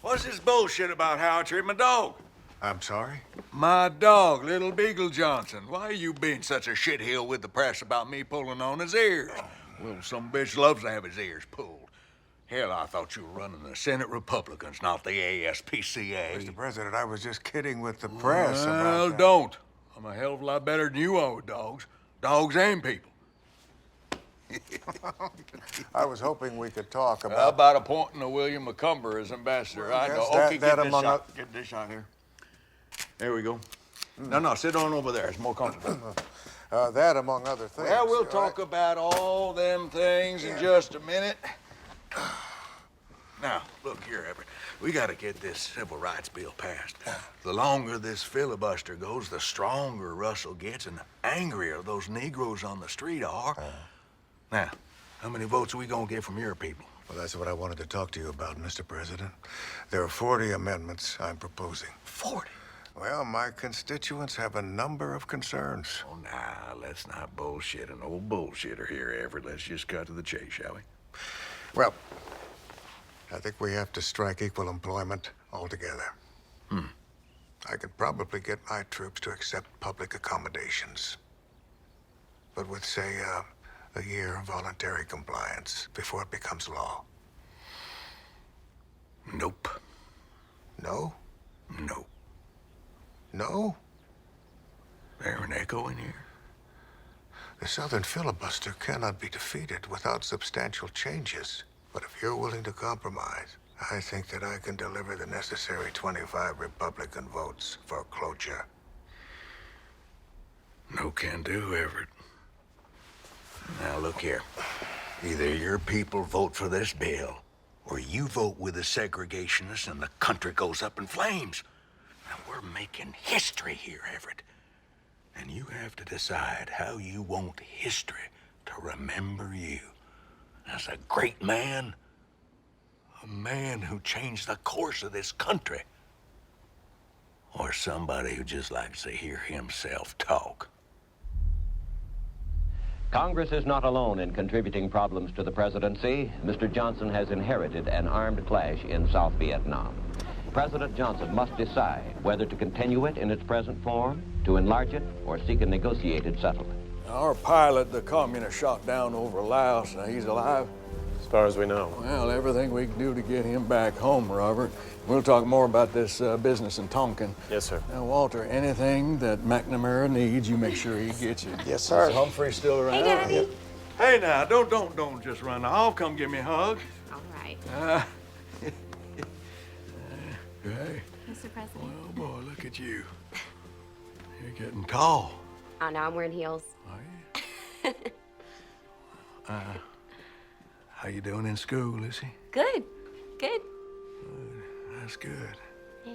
what's this bullshit about how I treat my dog? I'm sorry? My dog, Little Beagle Johnson. Why are you being such a shitheel with the press about me pulling on his ears? Well, some bitch loves to have his ears pulled. Hell, I thought you were running the Senate Republicans, not the ASPCA. Mr. President, I was just kidding with the press Well, about that. don't. I'm a hell of a lot better than you are with dogs. Dogs and people. I was hoping we could talk How about... about appointing a William McCumber as ambassador? Well, I yes, know. that- Okay, that get this among shot. Get this shot here. There we go. No, sit on over there. It's more comfortable. that among other things. Well, we'll talk about all them things in just a minute. Now, look here, Everett. We got to get this civil rights bill passed. The longer this filibuster goes, the stronger Russell gets and the angrier those Negroes on the street are. Now, how many votes are we going to get from your people? Well, that's what I wanted to talk to you about, Mr. President. There are 40 amendments I'm proposing. 40? Well, my constituents have a number of concerns. Oh, now, let's not bullshit an old bullshitter here, Everett. Let's just cut to the chase, shall we? Well, I think we have to strike equal employment altogether. I could probably get my troops to accept public accommodations. But with, say, a year of voluntary compliance before it becomes law. Nope. No? No. No? There an echo in here? The Southern filibuster cannot be defeated without substantial changes. But if you're willing to compromise, I think that I can deliver the necessary 25 Republican votes for cloture. No can do, Everett. Now, look here. Either your people vote for this bill, or you vote with the segregationists and the country goes up in flames. Now, we're making history here, Everett. And you have to decide how you want history to remember you. As a great man, a man who changed the course of this country, or somebody who just likes to hear himself talk. Congress is not alone in contributing problems to the presidency. Mr. Johnson has inherited an armed clash in South Vietnam. President Johnson must decide whether to continue it in its present form, to enlarge it, or seek a negotiated settlement. Our pilot, the communist, shot down over Laos. Now, he's alive? As far as we know. Well, everything we can do to get him back home, Robert. We'll talk more about this business in Tonkin. Yes, sir. Now, Walter, anything that McNamara needs, you make sure he gets it. Yes, sir. Is Humphrey still around? Hey, Daddy. Hey, now, don't just run off. Come give me a hug. All right. Hey. Mr. President. Oh, boy, look at you. You're getting tall. Oh, no, I'm wearing heels. How you doing in school, Lucy? Good. Good. That's good. Yeah.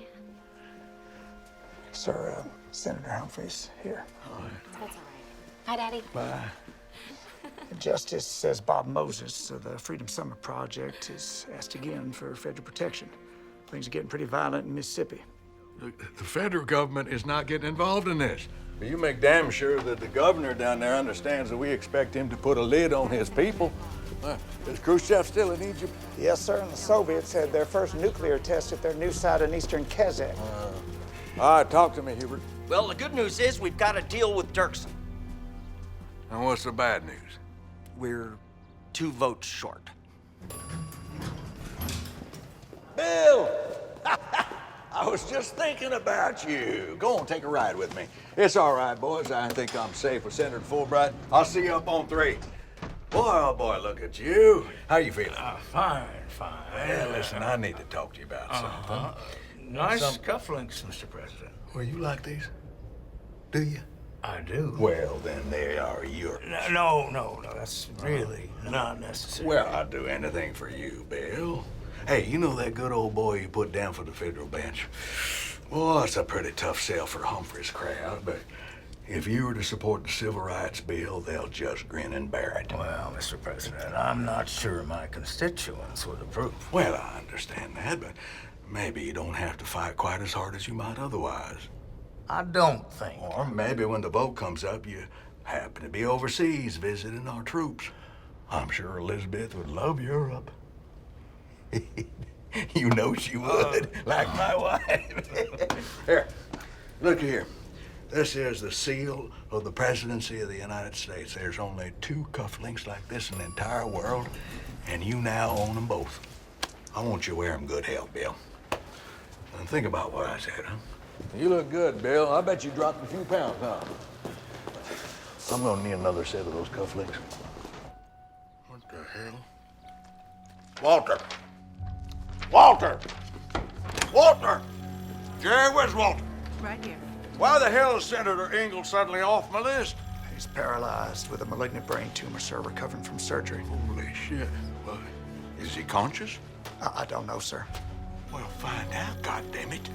Sir, Senator Humphreys here. That's all right. Hi, Daddy. Bye. Justice says Bob Moses of the Freedom Summer Project is asked again for federal protection. Things are getting pretty violent in Mississippi. The federal government is not getting involved in this. But you make damn sure that the governor down there understands that we expect him to put a lid on his people. Is Khrushchev still in Egypt? Yes, sir, and the Soviets had their first nuclear test at their new site in eastern Kazakh. All right, talk to me, Hubert. Well, the good news is we've got a deal with Dirksen. And what's the bad news? We're 2 votes short. Bill! I was just thinking about you. Go on, take a ride with me. It's all right, boys. I think I'm safe with Senator Fulbright. I'll see you up on 3. Boy, oh boy, look at you. How you feeling? Fine. Well, listen, I need to talk to you about something. Nice cufflinks, Mr. President. Well, you like these? Do you? I do. Well, then they are yours. No, that's really not necessary. Well, I'd do anything for you, Bill. Hey, you know that good old boy you put down for the federal bench? Well, it's a pretty tough sell for Humphrey's crowd, but if you were to support the Civil Rights Bill, they'll just grin and bear it. Well, Mr. President, I'm not sure my constituents would approve. Well, I understand that, but maybe you don't have to fight quite as hard as you might otherwise. I don't think. Or maybe when the vote comes up, you happen to be overseas visiting our troops. I'm sure Elizabeth would love Europe. You know she would, like my wife. Here, look here. This is the seal of the presidency of the United States. There's only 2 cufflinks like this in the entire world, and you now own them both. I want you to wear them good health, Bill. And think about what I said, huh? You look good, Bill. I bet you dropped a few pounds, huh? I'm gonna need another set of those cufflinks. What the hell? Walter! Walter! Walter! Jerry, where's Walter? Right here. Why the hell is Senator Ingalls suddenly off my list? He's paralyzed with a malignant brain tumor, sir, recovering from surgery. Holy shit. Well, is he conscious? I don't know, sir. Well, find out, goddammit.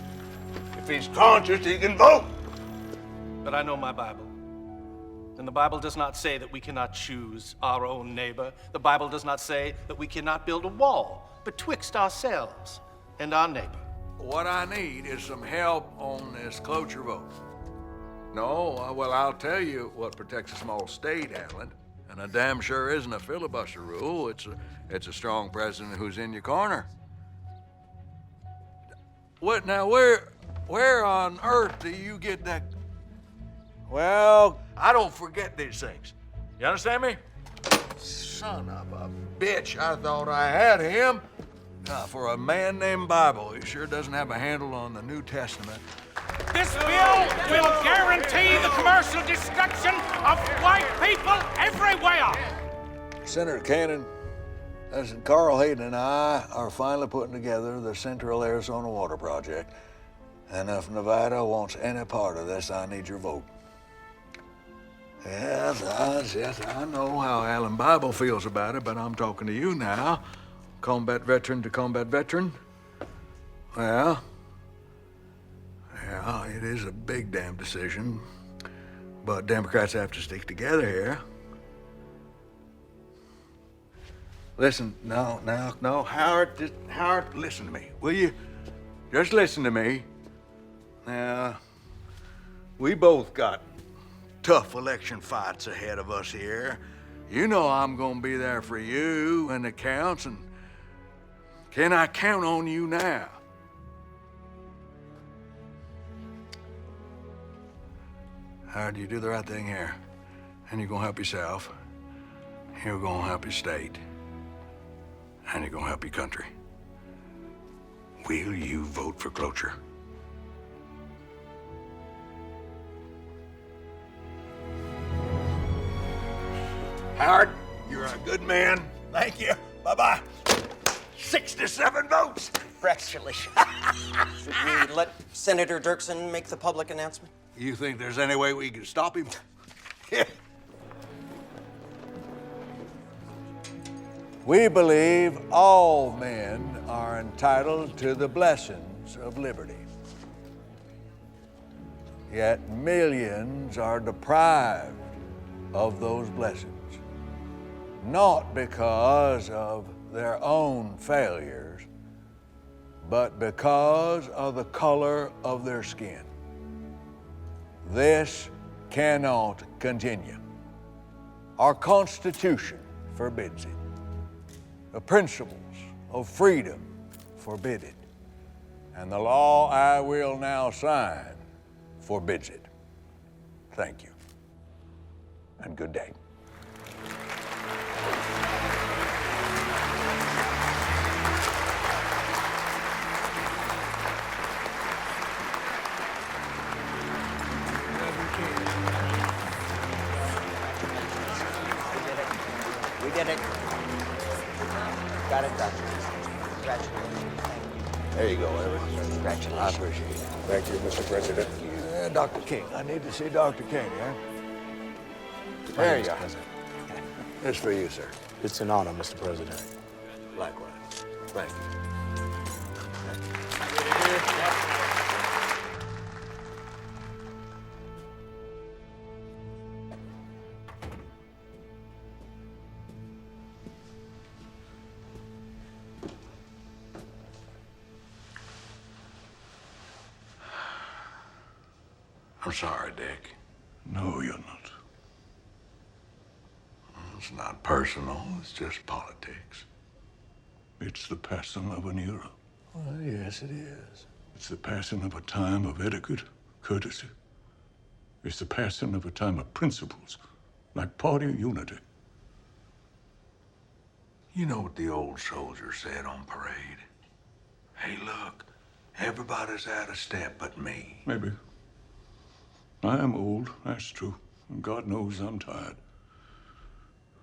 If he's conscious, he can vote. But I know my Bible. And the Bible does not say that we cannot choose our own neighbor. The Bible does not say that we cannot build a wall betwixt ourselves and our neighbor. What I need is some help on this cloture vote. No, well, I'll tell you what protects a small state, Alan. And it damn sure isn't a filibuster rule. It's a strong president who's in your corner. What now? Where on earth do you get that? Well, I don't forget these things. You understand me? Son of a bitch! I thought I had him. For a man named Bible, he sure doesn't have a handle on the New Testament. This bill will guarantee the commercial destruction of white people everywhere. Senator Cannon, listen, Carl Hayden and I are finally putting together the Central Arizona Water Project. And if Nevada wants any part of this, I need your vote. Yes, I know how Alan Bible feels about it, but I'm talking to you now. Combat veteran to combat veteran. Well, yeah, it is a big damn decision, but Democrats have to stick together here. Listen, no, Howard, Howard, listen to me, will you? Just listen to me. Now, we both got tough election fights ahead of us here. You know I'm gonna be there for you when it counts, and can I count on you now? Howard, you do the right thing here, and you're gonna help yourself, you're gonna help your state, and you're gonna help your country. Will you vote for cloture? Howard, you're a good man. Thank you. Bye-bye. 67 votes. Congratulations. Should we let Senator Dirksen make the public announcement? You think there's any way we can stop him? We believe all men are entitled to the blessings of liberty. Yet millions are deprived of those blessings, not because of their own failures, but because of the color of their skin. This cannot continue. Our Constitution forbids it. The principles of freedom forbid it. And the law I will now sign forbids it. Thank you, and good day. We did it. Got it done. Congratulations. Thank you. There you go, Eric. Congratulations. I appreciate it. Thank you, Mr. President. Dr. King. I need to see Dr. King, yeah? There you are. It's for you, sir. It's an honor, Mr. President. Likewise. Thank you. I'm sorry, Dick. No, you're not. It's not personal, it's just politics. It's the passing of an era. Well, yes, it is. It's the passing of a time of etiquette, courtesy. It's the passing of a time of principles, like party unity. You know what the old soldier said on parade? Hey, look, everybody's out of step but me. Maybe. I am old, that's true. And God knows I'm tired.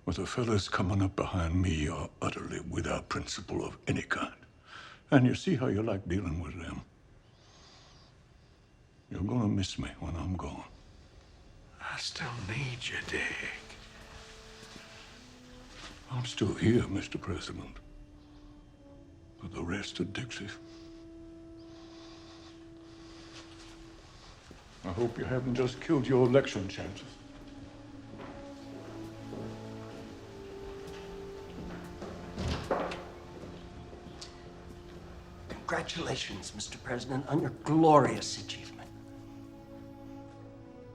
But the fellas coming up behind me are utterly without principle of any kind. And you see how you like dealing with them. You're gonna miss me when I'm gone. I still need you, Dick. I'm still here, Mr. President. But the rest of Dixie. I hope you haven't just killed your election chances. Congratulations, Mr. President, on your glorious achievement.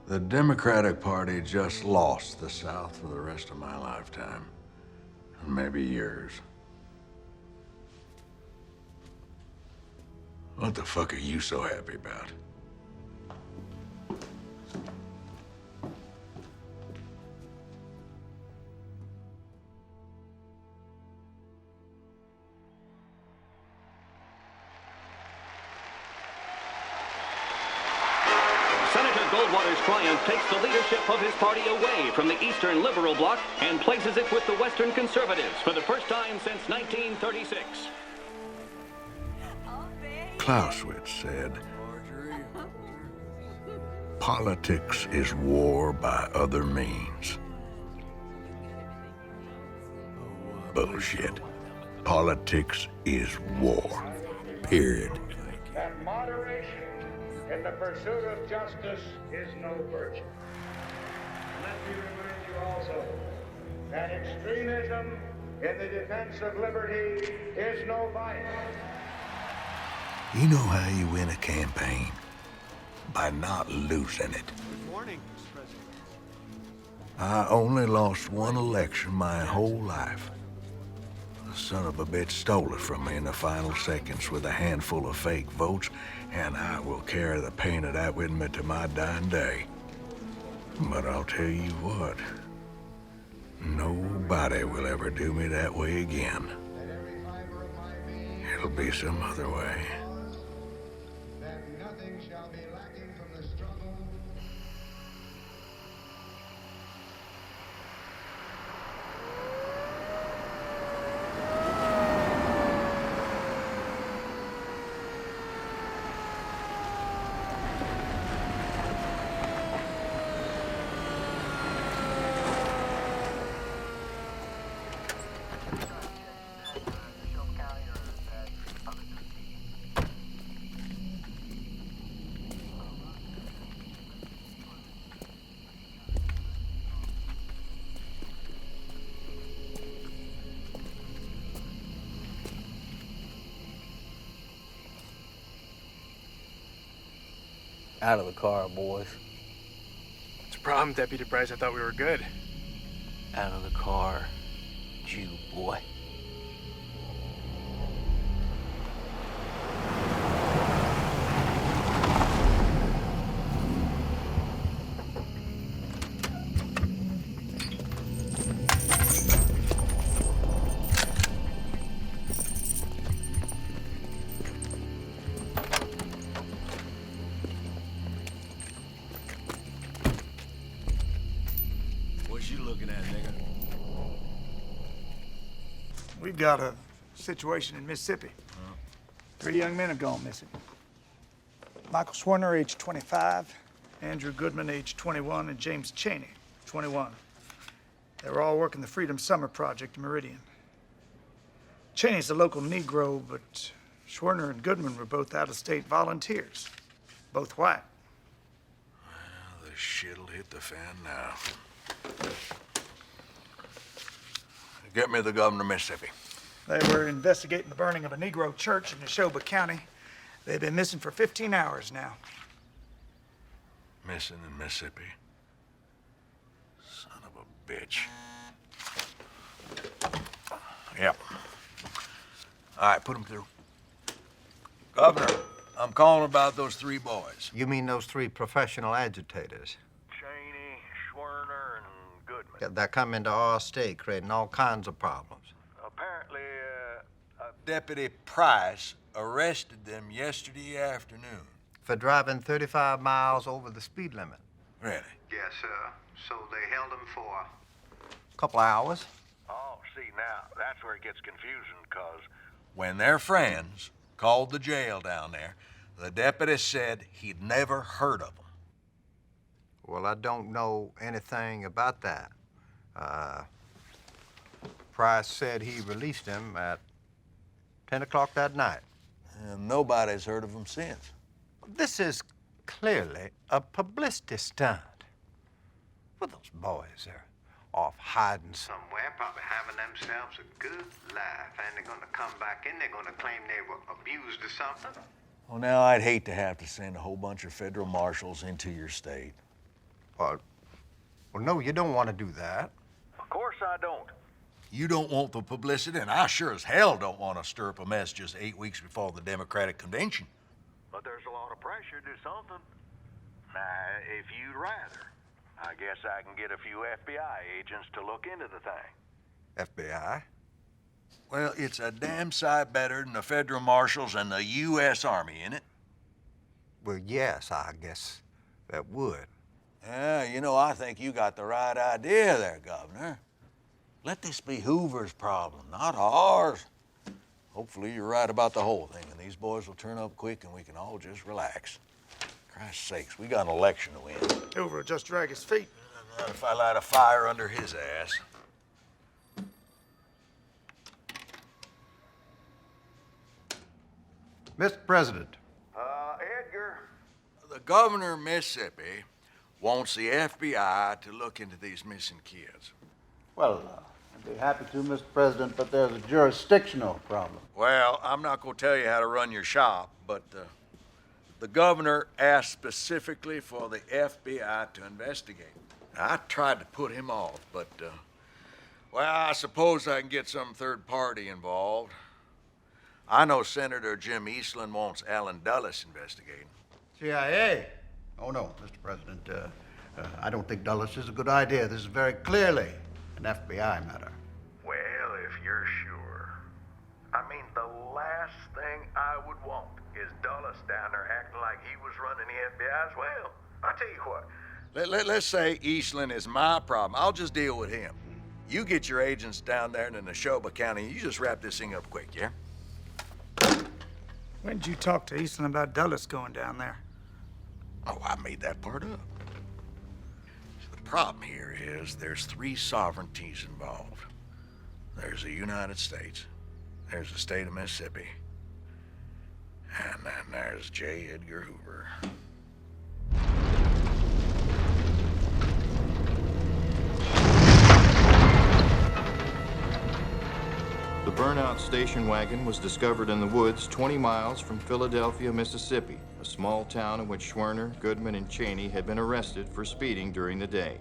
The Democratic Party just lost the South for the rest of my lifetime. And maybe yours. What the fuck are you so happy about? Senator Goldwater's triumph takes the leadership of his party away from the Eastern Liberal Bloc and places it with the Western Conservatives for the first time since 1936. Clausewitz said, politics is war by other means. Bullshit. Politics is war. Period. That moderation in the pursuit of justice is no virtue. Let me remind you also that extremism in the defense of liberty is no vice. You know how you win a campaign? By not losing it. Good morning, Mr. President. I only lost one election my whole life. The son of a bitch stole it from me in the final seconds with a handful of fake votes, and I will carry the pain of that with me to my dying day. But I'll tell you what, nobody will ever do me that way again. It'll be some other way. Nothing shall be lacking from the struggle. Out of the car, boys. What's the problem, Deputy Bryce? I thought we were good. Out of the car, Jew boy. What you looking at, nigga? We've got a situation in Mississippi. 3 young men have gone missing. Michael Swerner, age 25, Andrew Goodman, age 21, and James Cheney, 21. They were all working the Freedom Summer Project in Meridian. Cheney's a local Negro, but Schwerner and Goodman were both out-of-state volunteers, both white. Well, the shit'll hit the fan now. Get me the governor of Mississippi. They were investigating the burning of a Negro church in Neshoba County. They've been missing for 15 hours now. Missing in Mississippi? Son of a bitch. Yep. All right, put them through. Governor, I'm calling about those 3 boys. You mean those 3 professional agitators? Cheney, Schwerner, and Goodman. That come into our state, creating all kinds of problems. Apparently, Deputy Price arrested them yesterday afternoon. For driving 35 miles over the speed limit. Really? Yes, sir. So they held him for? A couple of hours. Oh, see, now, that's where it gets confusing, because When their friends called the jail down there, the deputy said he'd never heard of them. Well, I don't know anything about that. Price said he released him at 10 o'clock that night. And nobody's heard of them since. This is clearly a publicity stunt. Well, those boys are off hiding Somewhere, probably having themselves a good life. And they're gonna come back in, they're gonna claim they were abused or something. Well, now, I'd hate to have to send a whole bunch of federal marshals into your state. Well, no, you don't want to do that. of course I don't. You don't want the publicity, and I sure as hell don't want to stir up a mess just 8 weeks before the Democratic convention. But there's a lot of pressure to do something. Now, if you'd rather, I guess I can get a few FBI agents to look into the thing. FBI? Well, it's a damn sight better than the federal marshals and the U.S. Army, ain't it? Well, yes, I guess that would. Yeah, you know, I think you got the right idea there, Governor. Let this be Hoover's problem, not ours. Hopefully you're right about the whole thing, and these boys will turn up quick and we can all just relax. Christ's sakes, we got an election to win. Hoover will just drag his feet. Not if I light a fire under his ass. Mr. President. Edgar. The governor of Mississippi wants the FBI to look into these missing kids. Well, I'd be happy to, Mr. President, but there's a jurisdictional problem. Well, I'm not going to tell you how to run your shop, but the governor asked specifically for the FBI to investigate. I tried to put him off, but, well, I suppose I can get some third party involved. I know Senator Jim Eastland wants Alan Dulles investigating. CIA? Oh, no, Mr. President. I don't think Dulles is a good idea. This is very clearly an FBI matter. Well, if you're sure. I mean, the last thing I would want is Dulles down there acting like he was running the FBI as well. I'll tell you what. Let's say Eastland is my problem. I'll just deal with him. You get your agents down there in Neshoba County, you just wrap this thing up quick, yeah? When did you talk to Eastland about Dulles going down there? Oh, I made that part up. So the problem here is there's 3 sovereignties involved. There's the United States, there's the state of Mississippi, and then there's J. Edgar Hoover. The burnout station wagon was discovered in the woods 20 miles from Philadelphia, Mississippi, a small town in which Schwerner, Goodman, and Cheney had been arrested for speeding during the day.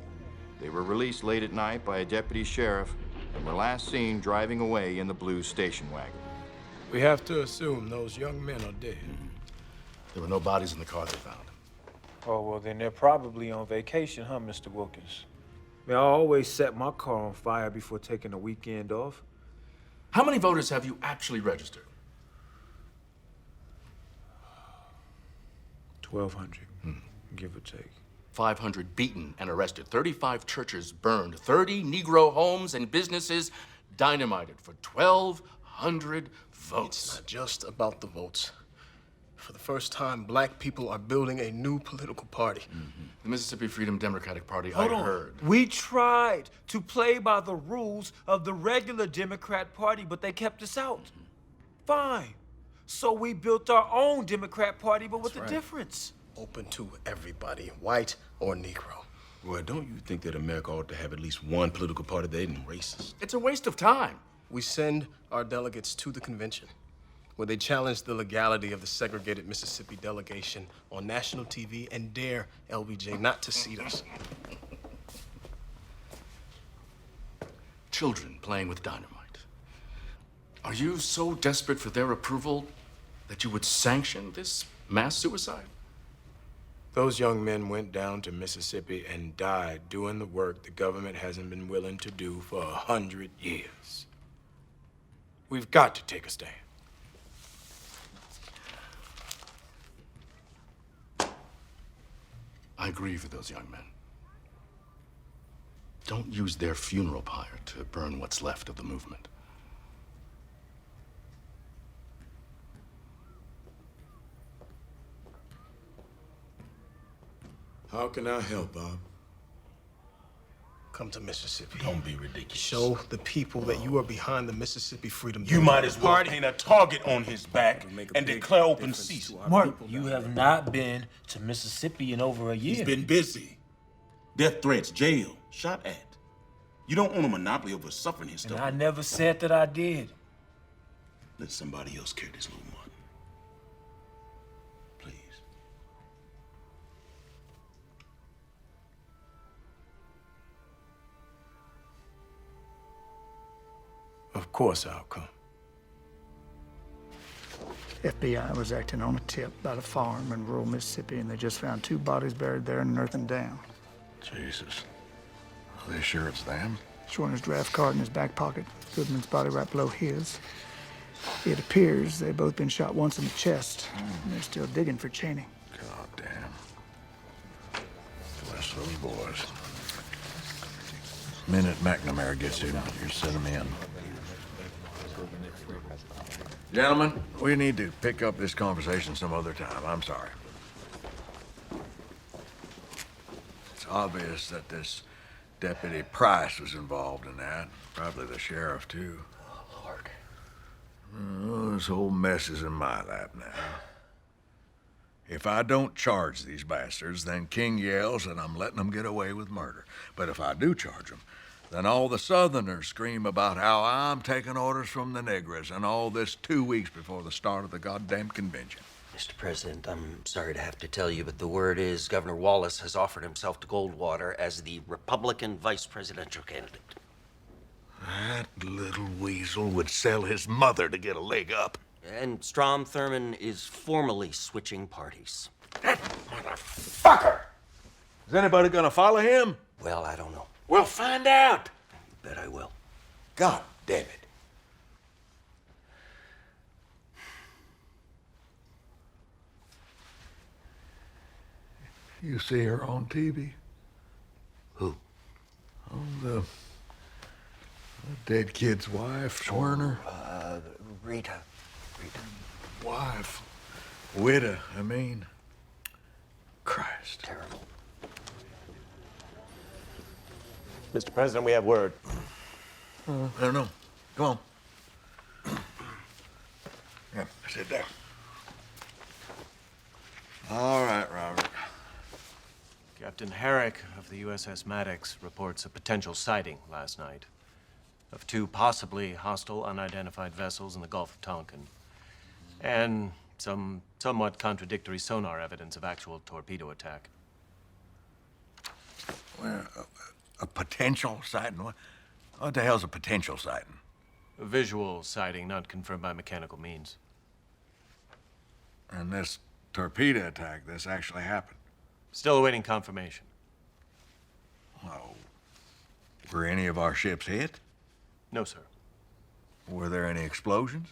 They were released late at night by a deputy sheriff and were last seen driving away in the blue station wagon. We have to assume those young men are dead. There were no bodies in the car they found. Oh, well, then they're probably on vacation, huh, Mr. Wilkins? Man, I always set my car on fire before taking a weekend off. How many voters have you actually registered? 1,200, give or take. 500 beaten and arrested, 35 churches burned, 30 Negro homes and businesses dynamited for 1,200 votes. It's not just about the votes. For the first time, black people are building a new political party. The Mississippi Freedom Democratic Party, Hold I on. heard. We tried to play by the rules of the regular Democrat Party, but they kept us out. Fine. So we built our own Democrat Party, but with a difference. Open to everybody, white or Negro. Well, don't you think that America ought to have at least one political party that isn't racist? It's a waste of time. We send our delegates to the convention, where they challenge the legality of the segregated Mississippi delegation on national TV and dare LBJ not to seat us. Children playing with dynamite. Are you so desperate for their approval that you would sanction this mass suicide? Those young men went down to Mississippi and died doing the work the government hasn't been willing to do for 100 years. We've got to take a stand. I grieve for those young men. Don't use their funeral pyre to burn what's left of the movement. How can I help, Bob? Come to Mississippi. Don't be ridiculous. Show the people that you are behind the Mississippi Freedom You might as well Party. paint a target on his back and declare open season. Mark, you have not been to Mississippi in over a year. He's been busy. Death threats, jail, shot at. You don't own a monopoly over suffering his stuff. And I never said that I did. Let somebody else carry this little money. Please. Of course I'll come. FBI was acting on a tip about a farm in rural Mississippi, and they just found 2 bodies buried there in an earthen dam. Jesus. Are they sure it's them? Schwerner's draft card in his back pocket. Goodman's body right below his. It appears they've both been shot once in the chest. And they're still digging for Cheney. God damn. Bless those boys. Minute McNamara gets him, you set him in. Gentlemen, we need to pick up this conversation some other time. I'm sorry. It's obvious that this Deputy Price was involved in that. Probably the sheriff, too. Oh, Lord. Oh, this whole mess is in my lap now. If I don't charge these bastards, then King yells that I'm letting them get away with murder. But if I do charge them, then all the Southerners scream about how I'm taking orders from the Negras, and all this 2 weeks before the start of the goddamn convention. Mr. President, I'm sorry to have to tell you, but the word is Governor Wallace has offered himself to Goldwater as the Republican vice presidential candidate. That little weasel would sell his mother to get a leg up. And Strom Thurmond is formally switching parties. Fucker! Is anybody gonna follow him? Well, I don't know. We'll find out. You bet I will. God damn it. You see her on TV? Who? Oh, the dead kid's wife, Schwerner. Rita. Wife. Widow, I mean. Christ. Terrible. Mr. President, we have word. I don't know. Come on. Yeah, sit down. All right, Robert. Captain Herrick of the USS Maddox reports a potential sighting last night of 2 possibly hostile unidentified vessels in the Gulf of Tonkin, and some somewhat contradictory sonar evidence of actual torpedo attack. Well, a potential sighting? What the hell's a potential sighting? A visual sighting not confirmed by mechanical means. And this torpedo attack, this actually happened? Still awaiting confirmation. Oh. Were any of our ships hit? No, sir. Were there any explosions?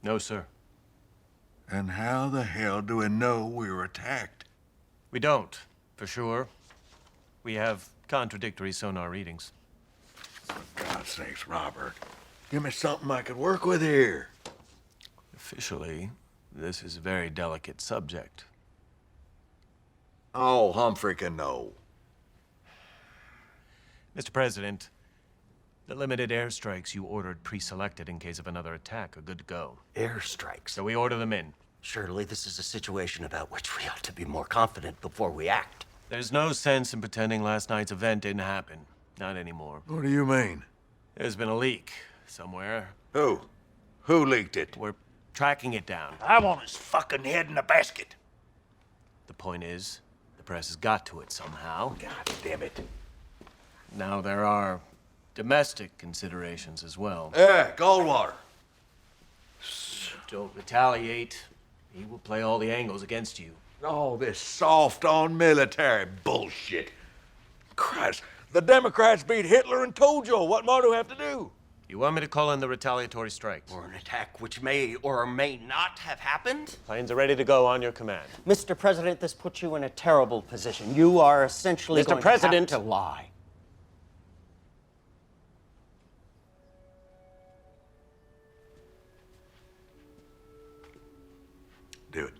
No, sir. And how the hell do we know we were attacked? We don't, for sure. We have contradictory sonar readings. For God's sakes, Robert. Give me something I could work with here. Officially, This is a very delicate subject. Oh, Humphrey can know. Mr. President, the limited airstrikes you ordered pre-selected in case of another attack are good to go. Airstrikes? So we order them in. Surely this is a situation about which we ought to be more confident before we act. There's no sense in pretending last night's event didn't happen. Not anymore. What do you mean? There's been a leak somewhere. Who? Who leaked it? We're tracking it down. I want his fucking head in a basket. The point is, the press has got to it somehow. God damn it. Now there are domestic considerations as well. Yeah, Goldwater. Don't retaliate. He will play all the angles against you. Oh, this soft-on military bullshit. Christ, the Democrats beat Hitler and Tojo. What more do we have to do? You want me to call in the retaliatory strikes? Or an attack which may or may not have happened? Planes are ready to go on your command. Mr. President, this puts you in a terrible position. You are essentially Mr. going President, to have to lie. Do it.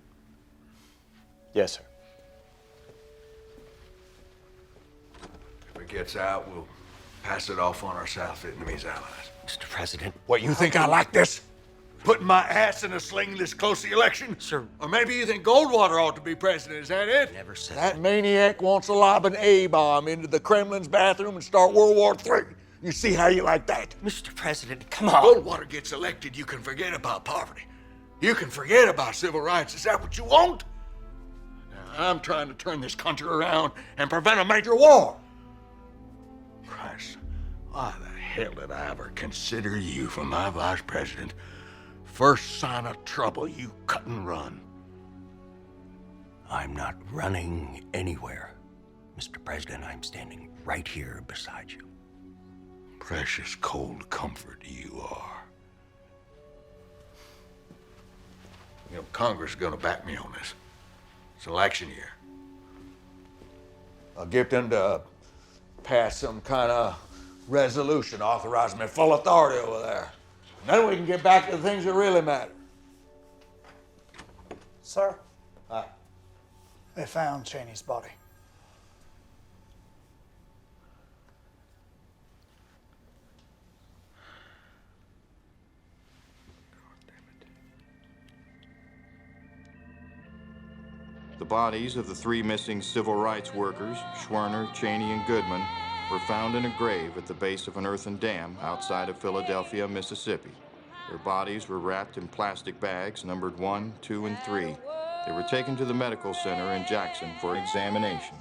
Yes, sir. If it gets out, we'll pass it off on our South Vietnamese allies. Mr. President. What, you think I like this? Putting my ass in a sling this close to the election? Sir. Or maybe you think Goldwater ought to be president, is that it? Never said that. Maniac wants to lob an A-bomb into the Kremlin's bathroom and start World War III. You see how you like that? Mr. President, come on. Goldwater gets elected, you can forget about poverty. You can forget about civil rights. Is that what you want? Now, I'm trying to turn this country around and prevent a major war. Christ, why the hell did I ever consider you for my vice president? First sign of trouble, you cut and run. I'm not running anywhere. Mr. President, I'm standing right here beside you. Precious cold comfort you are. You know, Congress is gonna back me on this. It's election year. I'll get them to pass some kind of resolution authorizing me full authority over there. And then we can get back to the things that really matter. Sir, Hi. they found Cheney's body. The bodies of the three missing civil rights workers, Schwerner, Cheney, and Goodman, were found in a grave at the base of an earthen dam outside of Philadelphia, Mississippi. Their bodies were wrapped in plastic bags numbered 1, 2, and 3. They were taken to the medical center in Jackson for examination.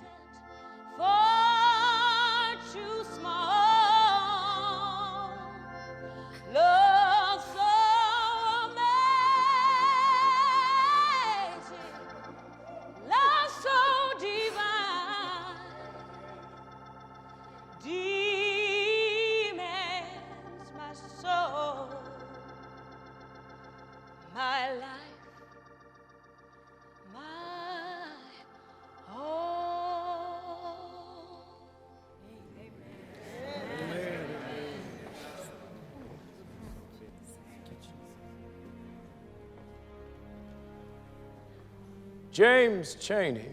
James Cheney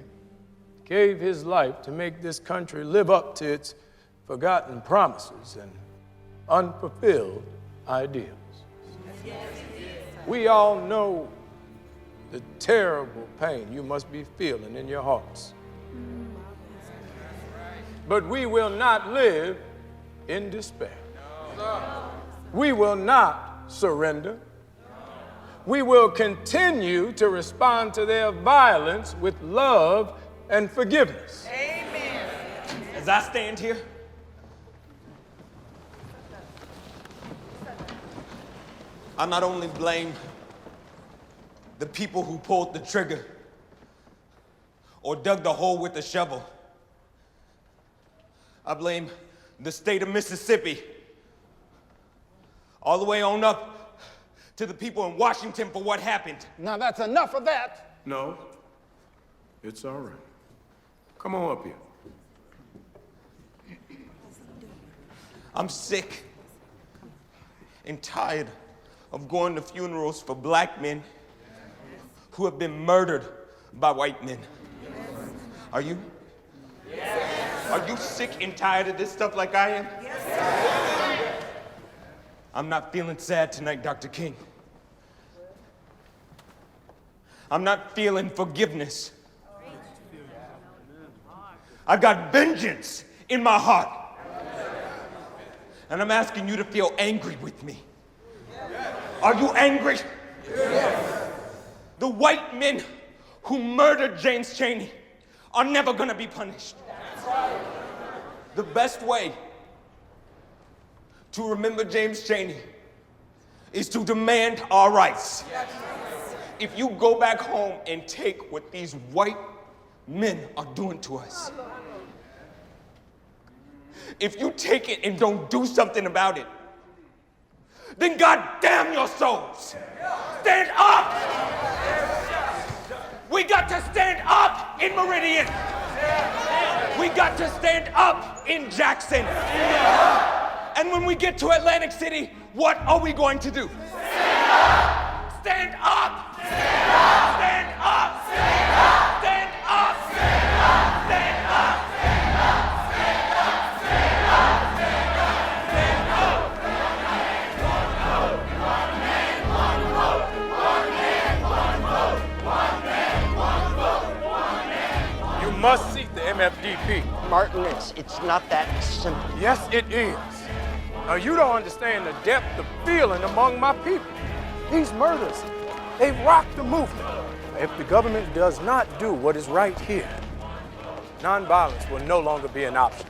gave his life to make this country live up to its forgotten promises and unfulfilled ideals. We all know the terrible pain you must be feeling in your hearts. But we will not live in despair. We will not surrender. We will continue to respond to their violence with love and forgiveness. Amen. As I stand here, I not only blame the people who pulled the trigger or dug the hole with the shovel. I blame the state of Mississippi, all the way on up to the people in Washington for what happened. Now that's enough of that. No, it's all right. Come on up here. I'm sick and tired of going to funerals for black men who have been murdered by white men. Are you? Are you sick and tired of this stuff like I am? I'm not feeling sad tonight, Dr. King. I'm not feeling forgiveness. I've got vengeance in my heart. And I'm asking you to feel angry with me. Are you angry? The white men who murdered James Chaney are never gonna be punished. The best way to remember James Chaney is to demand our rights. If you go back home and take what these white men are doing to us, if you take it and don't do something about it, then God damn your souls. Stand up! We got to stand up in Meridian. We got to stand up in Jackson. And when we get to Atlantic City, what are we going to do? Stand up! Stand up! Stand up! Stand up! Stand up! Stand up! Stand up! Stand up! You must seek the MFDP. Martin, it's not that simple. Yes, it is. Now, you don't understand the depth of feeling among my people. These murders, they've rocked the movement. If the government does not do what is right here, nonviolence will no longer be an option.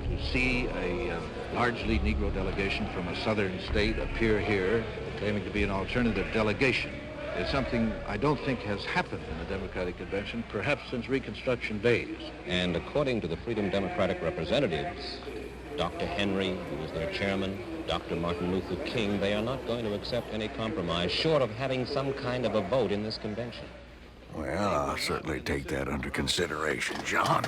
To see a largely Negro delegation from a southern state appear here claiming to be an alternative delegation is something I don't think has happened in the Democratic Convention, perhaps since Reconstruction days. And according to the Freedom Democratic representatives, Dr. Henry, who was their chairman, Dr. Martin Luther King, they are not going to accept any compromise short of having some kind of a vote in this convention. Well, I'll certainly take that under consideration, John.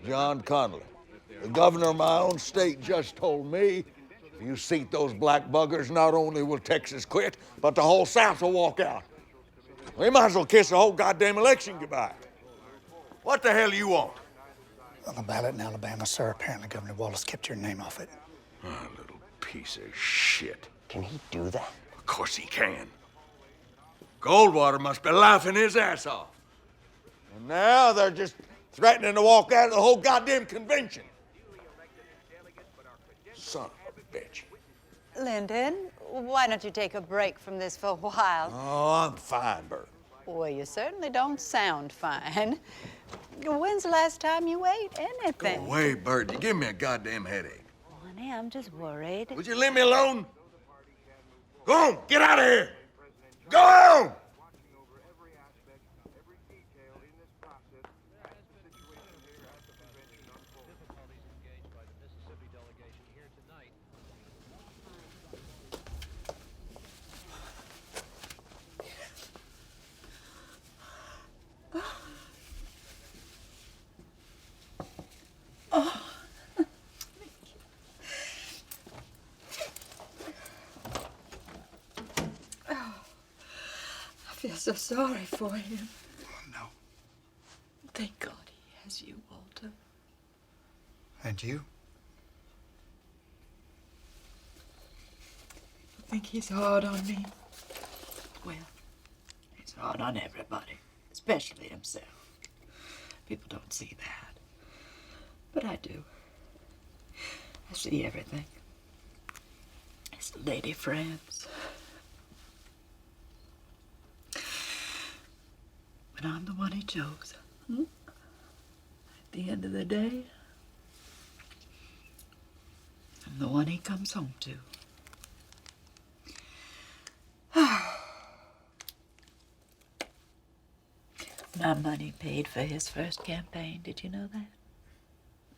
John Connolly, the governor of my own state, just told me if you seat those black buggers, not only will Texas quit, but the whole South will walk out. We might as well kiss the whole goddamn election goodbye. What the hell do you want? On the ballot in Alabama, sir, apparently Governor Wallace kept your name off it. Oh, little piece of shit. Can he do that? Of course he can. Goldwater must be laughing his ass off. And now they're just threatening to walk out of the whole goddamn convention. Son of a bitch. Lyndon, why don't you take a break from this for a while? Oh, I'm fine, Bert. Well, you certainly don't sound fine. When's the last time you ate anything? Go away, Bert. You give me a goddamn headache. Honey, I'm just worried. Would you leave me alone? Go on, get out of here. Go on! I feel so sorry for him. No. Thank God he has you, Walter. And you? I think he's hard on me. Well, he's hard on everybody, especially himself. People don't see that. But I do. I see everything. His lady friends. But I'm the one he chose. At the end of the day, I'm the one he comes home to. My money paid for his first campaign. Did you know that?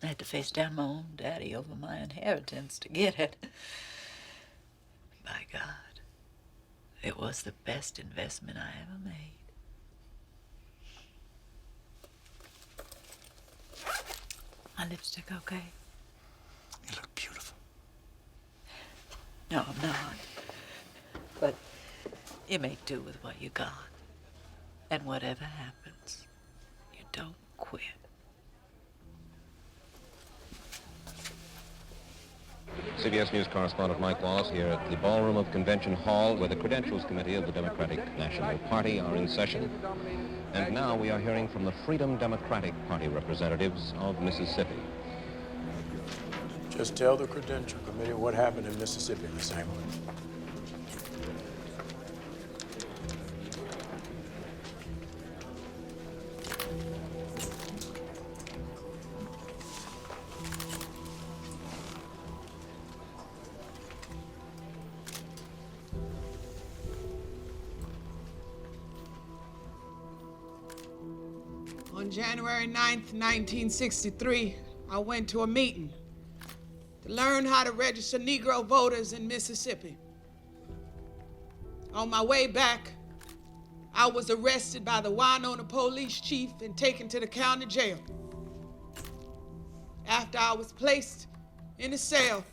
I had to face down my own daddy over my inheritance to get it. By God, it was the best investment I ever made. My lipstick okay? You look beautiful. No, I'm not. But you make do with what you got. And whatever happens, you don't quit. CBS News correspondent Mike Wallace here at the ballroom of Convention Hall, where the Credentials Committee of the Democratic National Party are in session. And now we are hearing from the Freedom Democratic Party representatives of Mississippi. Just tell the Credential Committee what happened in Mississippi, Miss Hamer. On January 9th, 1963, I went to a meeting to learn how to register Negro voters in Mississippi. On my way back, I was arrested by the Winona police chief and taken to the county jail. After I was placed in a cell,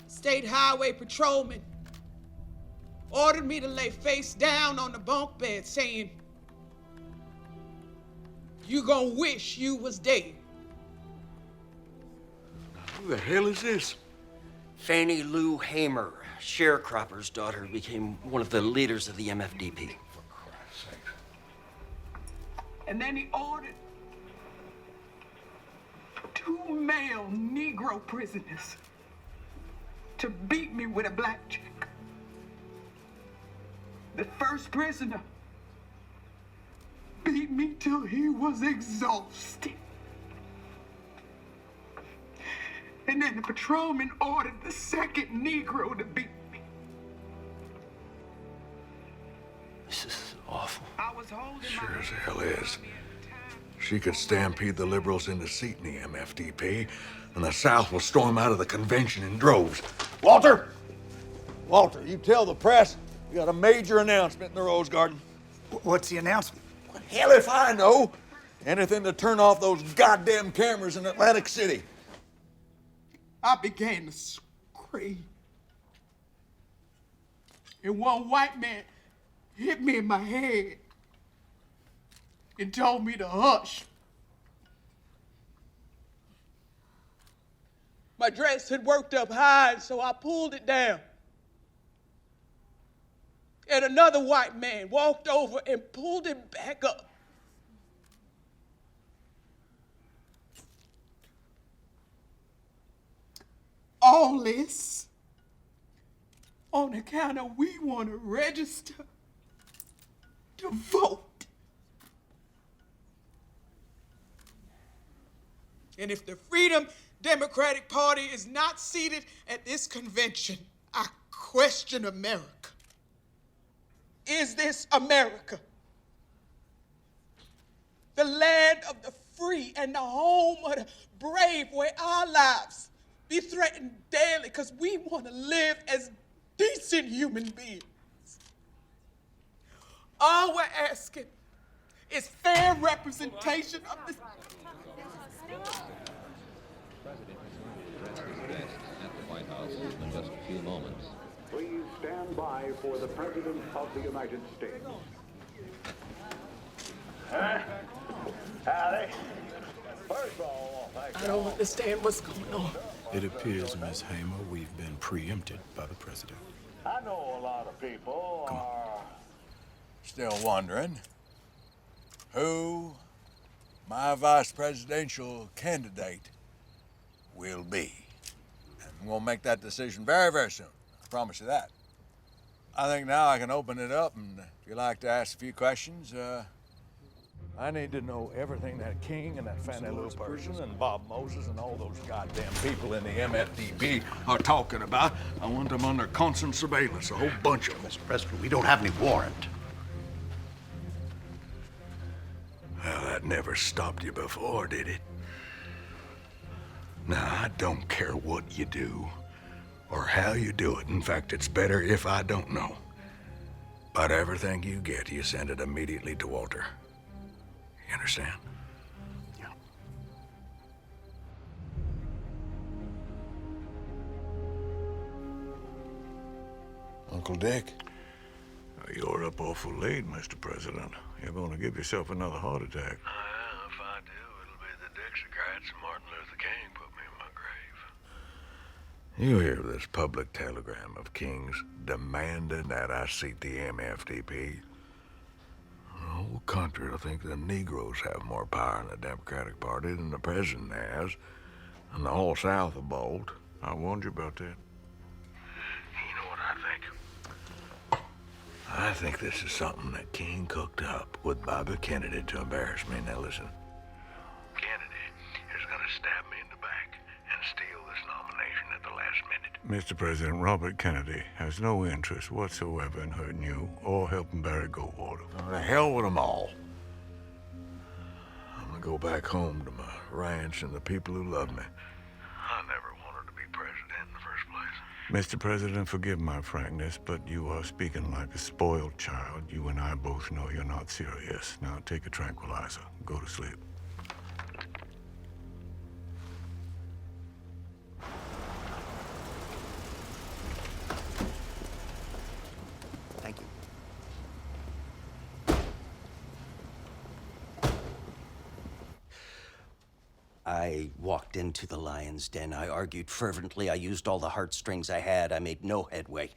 state highway patrolman ordered me to lay face down on the bunk bed, saying, "You gonna wish you was dead." Who the hell is this? Fannie Lou Hamer, sharecropper's daughter, became one of the leaders of the MFDP. And then he ordered 2 male Negro prisoners to beat me with a blackjack. The first prisoner beat me till he was exhausted. And then the patrolman ordered the second Negro to beat me. This is awful. I was holding Sure as hell is. She could stampede the liberals into seat in the MFDP, and the South will storm out of the convention in droves. Walter! Walter, you tell the press we got a major announcement in the Rose Garden. What's the announcement? Hell if I know. Anything to turn off those goddamn cameras in Atlantic City. I began to scream. And one white man hit me in my head and told me to hush. My dress had worked up high, so I pulled it down. And another white man walked over and pulled it back up. All this on account of we want to register to vote. And if the Freedom Democratic Party is not seated at this convention, I question America. Is this America? The land of the free and the home of the brave, where our lives be threatened daily because we want to live as decent human beings. All we're asking is fair representation of this. At the White House in just a few moments. Please stand by for the President of the United States. Howdy. First of all, I don't understand what's going on. It appears, Miss Hamer, we've been preempted by the president. I know a lot of people are... Still wondering who my vice presidential candidate will be. And we'll make that decision very, very soon. I promise you that. I think now I can open it up, and if you'd like to ask a few questions, I need to know everything that King and that Fannie Lou person and Bob Moses and all those goddamn people in the MFDP are talking about. I want them under constant surveillance, a whole bunch of them. Mr. President, we don't have any warrant. Well, that never stopped you before, did it? Now, I don't care what you do or how you do it. In fact, it's better if I don't know. But everything you get, you send it immediately to Walter. You understand? Yeah. Uncle Dick? You're up awful late, Mr. President. You're going to give yourself another heart attack. If I do, it'll be the Dixiecrats and Martin Luther King put me in my grave. You hear this public telegram of King's demanding that I seat the MFDP? The whole country will think the Negroes have more power in the Democratic Party than the president has, and the whole South will bolt. I warned you about that. You know what I think? I think this is something that King cooked up with Bobby Kennedy to embarrass me. Now listen. Kennedy is gonna stab me in the back and steal this nomination at the last minute. Mr. President, Robert Kennedy has no interest whatsoever in hurting you or helping Barry Goldwater. Oh, the hell with them all. I'm gonna go back home to my ranch and the people who love me. I never wanted to be president in the first place. Mr. President, forgive my frankness, but you are speaking like a spoiled child. You and I both know you're not serious. Now take a tranquilizer. Go to sleep. Thank you. I walked into the lion's den. I argued fervently. I used all the heartstrings I had. I made no headway.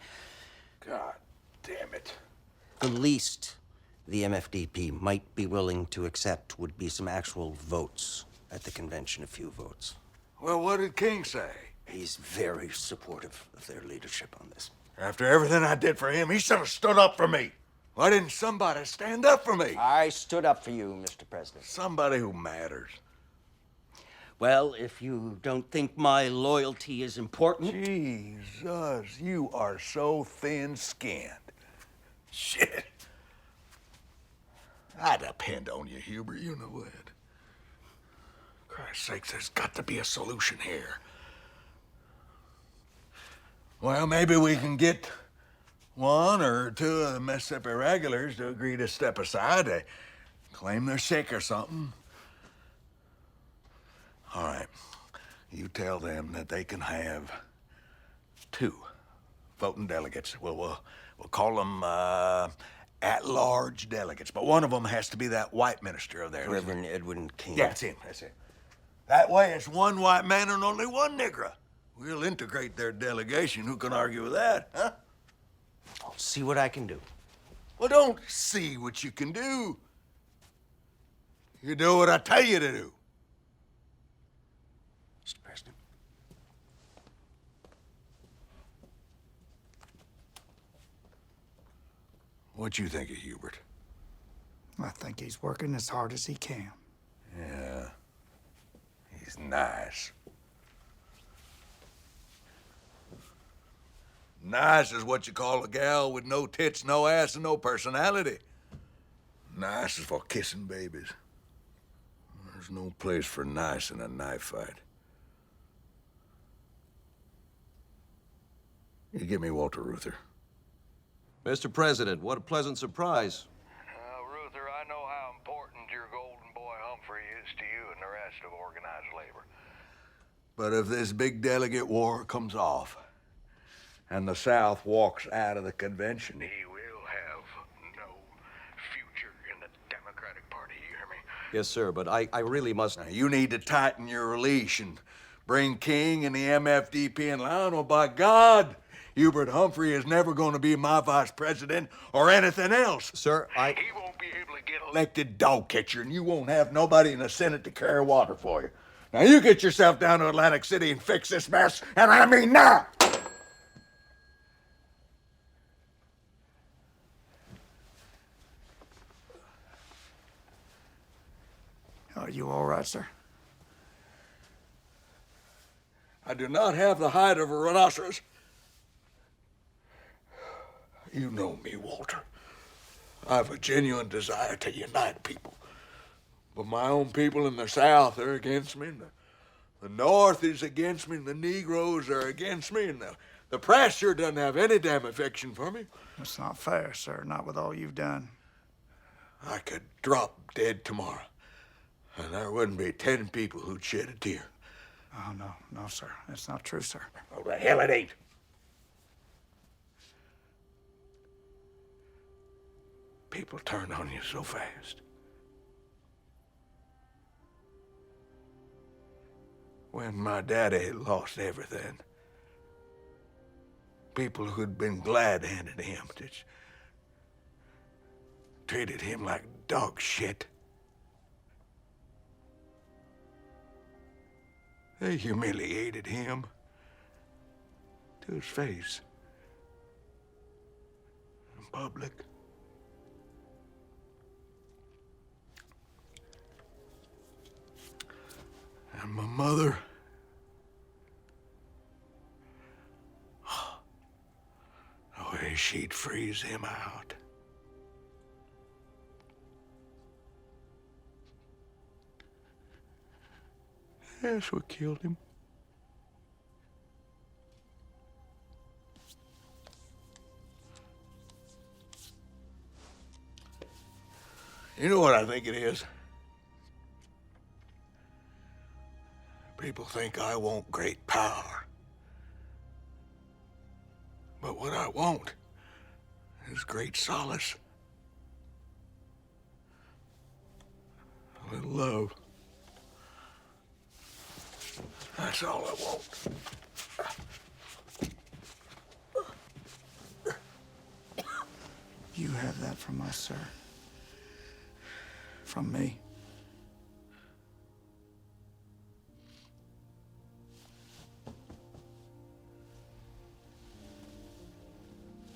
God damn it. The least the MFDP might be willing to accept would be some actual votes at the convention, a few votes. Well, what did King say? He's very supportive of their leadership on this. After everything I did for him, he should have stood up for me. Why didn't somebody stand up for me? I stood up for you, Mr. President. Somebody who matters. Well, if you don't think my loyalty is important... Jesus, you are so thin-skinned. Shit. I depend on you, Hubert, you know it. Christ's sakes, there's got to be a solution here. Well, maybe we can get one or two of the Mississippi regulars to agree to step aside. They claim they're sick or something. All right. You tell them that they can have 2 voting delegates. We'll call them at-large delegates, but one of them has to be that white minister of theirs. Reverend Edwin King. Yeah, that's him. That's it. That way, it's one white man and only one Negro. We'll integrate their delegation. Who can argue with that, huh? I'll see what I can do. Well, don't see what you can do. You do what I tell you to do. Mr. President. What you think of Hubert? I think he's working as hard as he can. Yeah. He's nice. Nice is what you call a gal with no tits, no ass, and no personality. Nice is for kissing babies. There's no place for nice in a knife fight. You give me Walter Reuther. Mr. President, what a pleasant surprise. Reuther, I know how important your golden boy Humphrey is to you and the rest of organized labor. But if this big delegate war comes off, and the South walks out of the convention, He will have no future in the Democratic Party, you hear me? Yes, sir, but I really must... Now, you need to tighten your leash and bring King and the MFDP in line, or by God, Hubert Humphrey is never going to be my vice president or anything else. Sir, He won't be able to get elected dog catcher, and you won't have nobody in the Senate to carry water for you. Now, you get yourself down to Atlantic City and fix this mess, and I mean now! Are you all right, sir? I do not have the hide of a rhinoceros. You know me, Walter. I have a genuine desire to unite people. But my own people in the South are against me, and the North is against me, and the Negroes are against me, and the press sure doesn't have any damn affection for me. That's not fair, sir, not with all you've done. I could drop dead tomorrow, and there wouldn't be 10 people who'd shed a tear. Oh, no, sir. That's not true, sir. Oh, the hell it ain't. people turn on you so fast. When my daddy lost everything, people who'd been glad-handed him just treated him like dog shit. They humiliated him to his face in public. And my mother, the way she'd freeze him out. That's what killed him. You know what I think it is? People think I want great power. But what I want is great solace. A little love. That's all I want. You have that from us, sir. From me.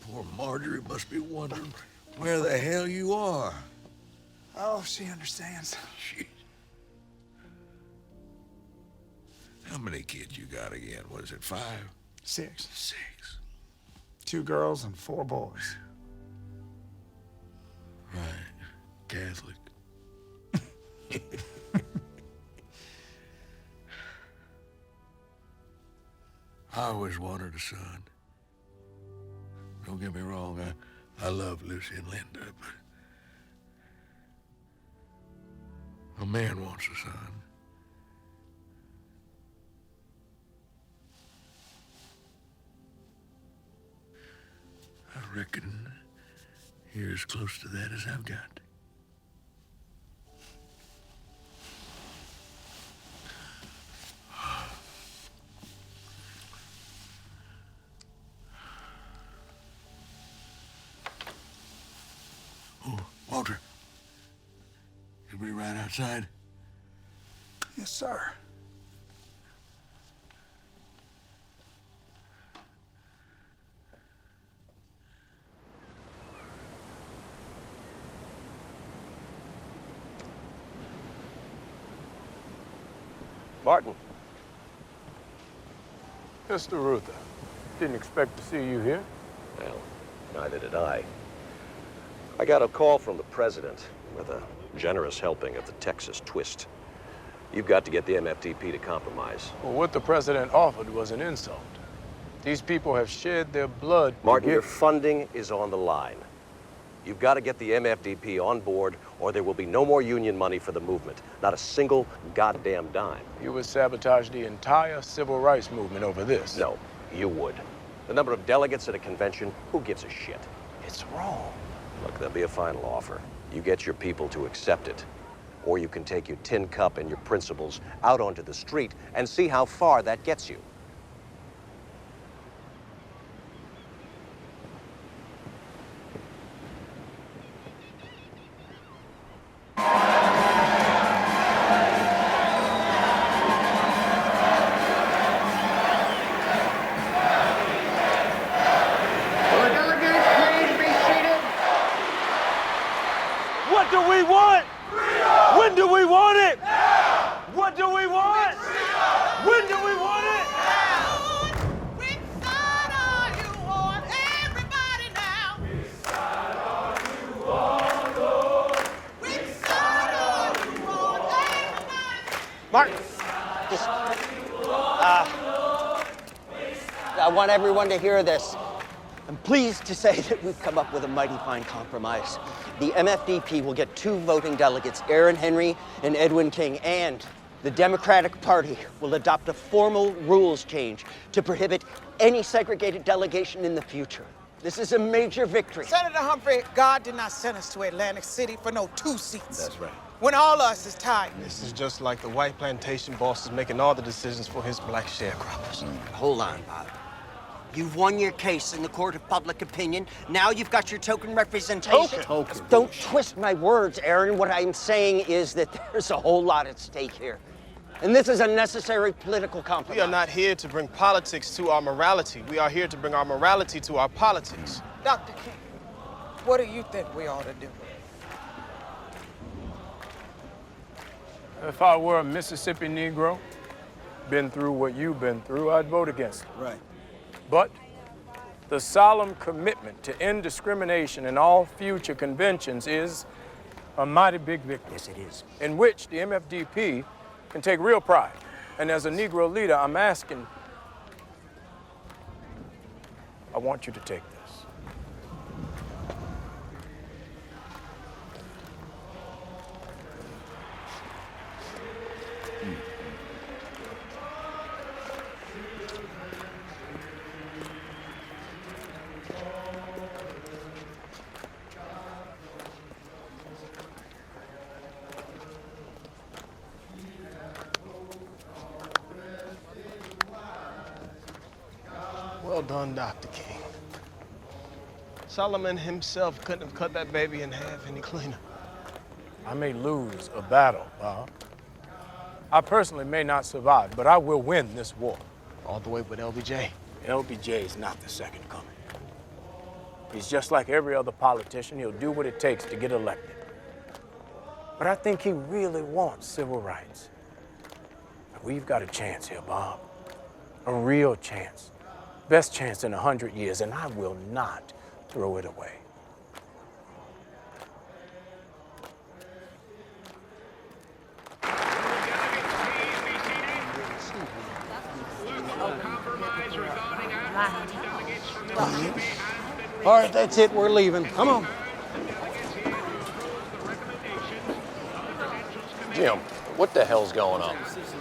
Poor Marjorie must be wondering where the hell you are. Oh, she understands. How many kids you got again? Was it 5? 6. 6. 2 girls and 4 boys. Right. Catholic. I always wanted a son. Don't get me wrong, I love Lucy and Linda, but a man wants a son. I reckon you're as close to that as I've got. Oh, Walter. You'll be right outside? Yes, sir. Martin. Mr. Ruther, didn't expect to see you here. Well, neither did I. I got a call from the president with a generous helping of the Texas twist. You've got to get the MFDP to compromise. Well, what the president offered was an insult. These people have shed their blood. Martin, your funding is on the line. You've got to get the MFDP on board, or there will be no more union money for the movement. Not a single goddamn dime. You would sabotage the entire civil rights movement over this. No, you would. The number of delegates at a convention, who gives a shit? It's wrong. Look, there'll be a final offer. You get your people to accept it. Or you can take your tin cup and your principles out onto the street and see how far that gets you. What do we want? Freedom! When do we want it? Now! What do we want? Freedom! When do we want it? Now! Which side are you on? Everybody now. Which side are you on, Lord? Which side are you on? Everybody. Martin, just, I want everyone to hear this. I'm pleased to say that we've come up with a mighty fine compromise. The MFDP will get 2 voting delegates, Aaron Henry and Edwin King, and the Democratic Party will adopt a formal rules change to prohibit any segregated delegation in the future. This is a major victory. Senator Humphrey, God did not send us to Atlantic City for no 2 seats. That's right. When all of us is tired. This is just like the white plantation bosses making all the decisions for his black sharecroppers. Hold on, Bob. You've won your case in the court of public opinion. Now you've got your token representation. Token. Don't twist my words, Aaron. What I'm saying is that there's a whole lot at stake here. And this is a necessary political compromise. We are not here to bring politics to our morality. We are here to bring our morality to our politics. Dr. King, what do you think we ought to do? If I were a Mississippi Negro, been through what you've been through, I'd vote against it. Right. But the solemn commitment to end discrimination in all future conventions is a mighty big victory. Yes, it is. In which the MFDP can take real pride. And as a Negro leader, I'm asking, I want you to take this. Well done, Dr. King. Solomon himself couldn't have cut that baby in half any cleaner. I may lose a battle, Bob. I personally may not survive, but I will win this war. All the way with LBJ. LBJ is not the second coming. He's just like every other politician. He'll do what it takes to get elected. But I think he really wants civil rights. We've got a chance here, Bob. A real chance. Best chance in 100 years, and I will not throw it away. All right, that's it. We're leaving. Come on. Jim, what the hell's going on?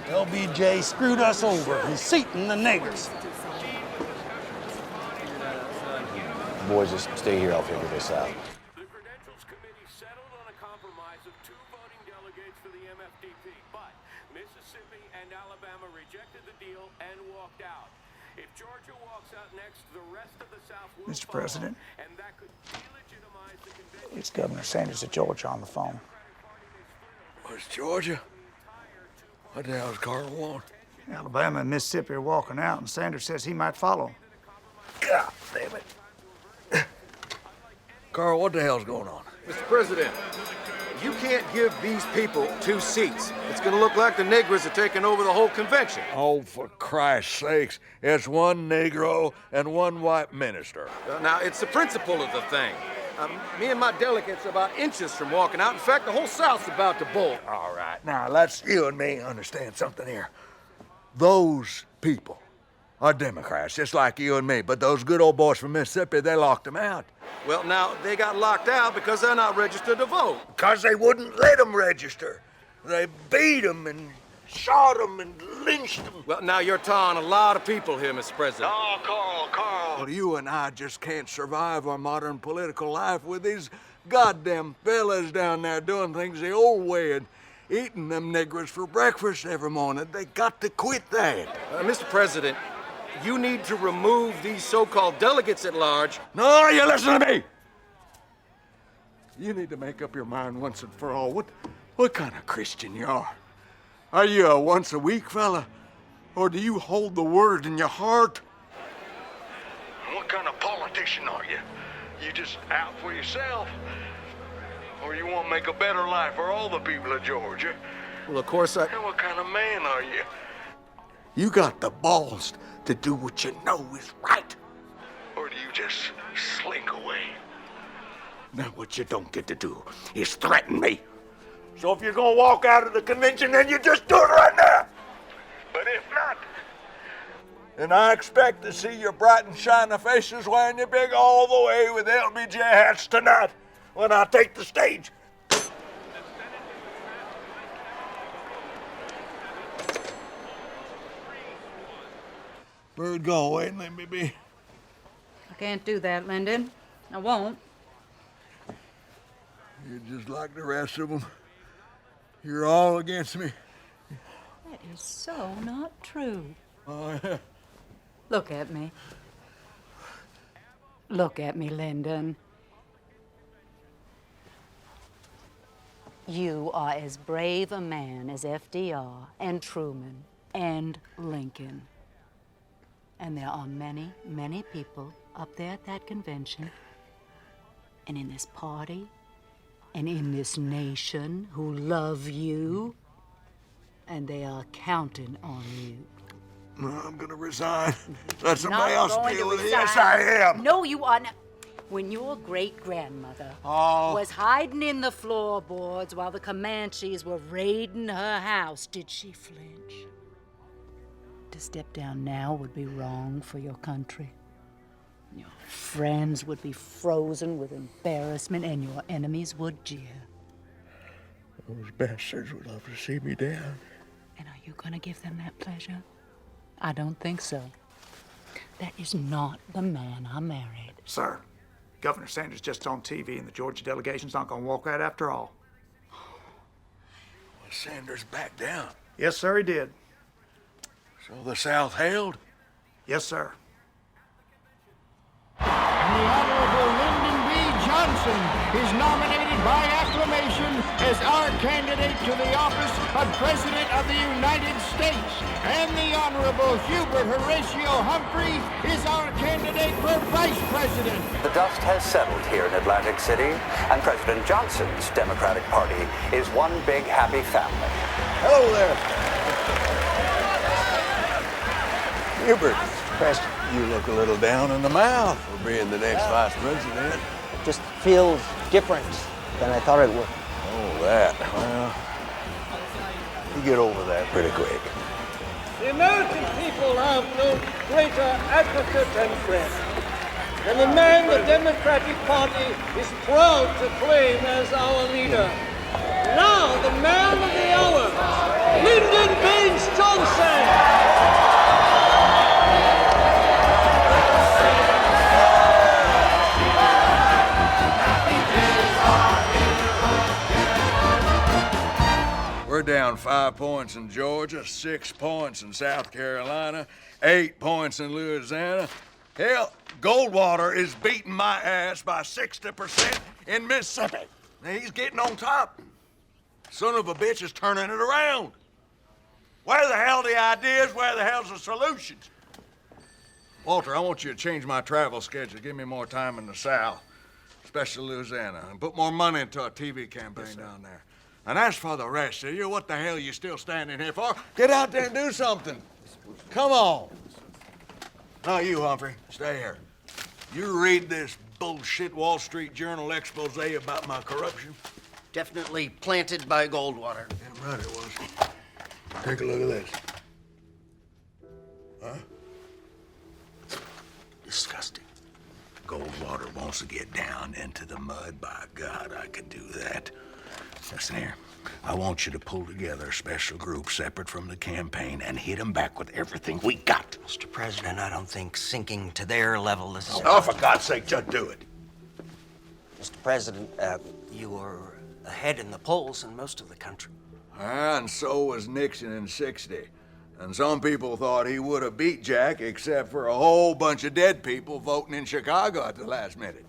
LBJ screwed us over. He's seating the niggers. Boys, just stay here. I'll figure this out. The Credentials Committee settled on a compromise of 2 voting delegates for the MFDP, but Mississippi and Alabama rejected the deal and walked out. If Georgia walks out next, the rest of the South will Mr. follow, President, and that could delegitimize the convention. it's Governor Sanders of Georgia on the phone. What's Georgia? What the hell's Carl want? Alabama and Mississippi are walking out, and Sanders says he might follow. God damn it. Carl, what the hell's going on? Mr. President, you can't give these people 2 seats. It's gonna look like the Negroes are taking over the whole convention. Oh, for Christ's sakes, it's 1 Negro and 1 white minister. Now, it's the principle of the thing. Me and my delegates are about inches from walking out. In fact, the whole South's about to bolt. All right, now let's you and me understand something here. Those people are Democrats, just like you and me, but those good old boys from Mississippi, they locked them out. Well, now, they got locked out because they're not registered to vote. Because they wouldn't let them register. They beat them and shot them and lynched them. Well, now you're tarring a lot of people here, Mr. President. Oh, Carl. Well, you and I just can't survive our modern political life with these goddamn fellas down there doing things the old way and eating them niggers for breakfast every morning. They got to quit that. Mr. President, you need to remove these so-called delegates at large. No, you listen to me. You need to make up your mind once and for all. What kind of Christian you are? Are you a once-a-week fella? Or do you hold the word in your heart? What kind of politician are you? You just out for yourself? Or you want to make a better life for all the people of Georgia? Well, of course I... And what kind of man are you? You got the balls to do what you know is right. Or do you just slink away? Now, what you don't get to do is threaten me. So if you're gonna walk out of the convention, then you just do it right now. But if not, then I expect to see your bright and shiny faces wearing your big all the way with LBJ hats tonight when I take the stage. Bird, go away and let me be. can't do that, Lyndon. I won't. You're just like the rest of them. You're all against me. That is so not true. Oh, yeah. Look at me. Look at me, Lyndon. You are as brave a man as FDR and Truman and Lincoln. And there are many, many people up there at that convention and in this party and in this nation who love you, and they are counting on you. No, I'm gonna resign. Let somebody Not else going deal to with it. resign. Yes, I am. No, you are not. When your great-grandmother was hiding in the floorboards while the Comanches were raiding her house, did she flinch? To step down now would be wrong for your country. Your friends would be frozen with embarrassment, and your enemies would jeer. Those bastards would love to see me down. And are you going to give them that pleasure? I don't think so. That is not the man I married. Sir, Governor Sanders just on TV, and the Georgia delegation's not going to walk out after all. Well, Sanders backed down. Yes, sir, he did. So the South held? Yes, sir. The Honorable Lyndon B. Johnson is nominated by acclamation as our candidate to the office of President of the United States. And the Honorable Hubert Horatio Humphrey is our candidate for Vice President. The dust has settled here in Atlantic City, and President Johnson's Democratic Party is one big happy family. Hello there. Hubert, President. you look a little down in the mouth for being the next vice president. It just feels different than I thought it would. Oh, that. Well, you get over that pretty quick. The American people have no greater advocate and friend than the man the Democratic Party is proud to claim as our leader. Now, the man of the hour, Lyndon Baines Johnson. We're down 5 points in Georgia, 6 points in South Carolina, 8 points in Louisiana. Hell, Goldwater is beating my ass by 60% in Mississippi. Now, he's getting on top. Son of a bitch is turning it around. Where the hell are the ideas? Where the hell's the solutions? Walter, I want you to change my travel schedule. Give me more time in the South, especially Louisiana, and put more money into a TV campaign down there. And as for the rest of you, what the hell are you still standing here for? Get out there and do something. Come on. No, you, Humphrey, stay here. You read this bullshit Wall Street Journal expose about my corruption? Definitely planted by Goldwater. Damn right it was. Take a look at this. Huh? Disgusting. Goldwater wants to get down into the mud. By God, I could do that. Listen here. I want you to pull together a special group separate from the campaign and hit them back with everything we got. Mr. President, I don't think sinking to their level is... Oh, for God's sake, just do it. Mr. President, you are ahead in the polls in most of the country. And so was Nixon in '60. And some people thought he would have beat Jack, except for a whole bunch of dead people voting in Chicago at the last minute.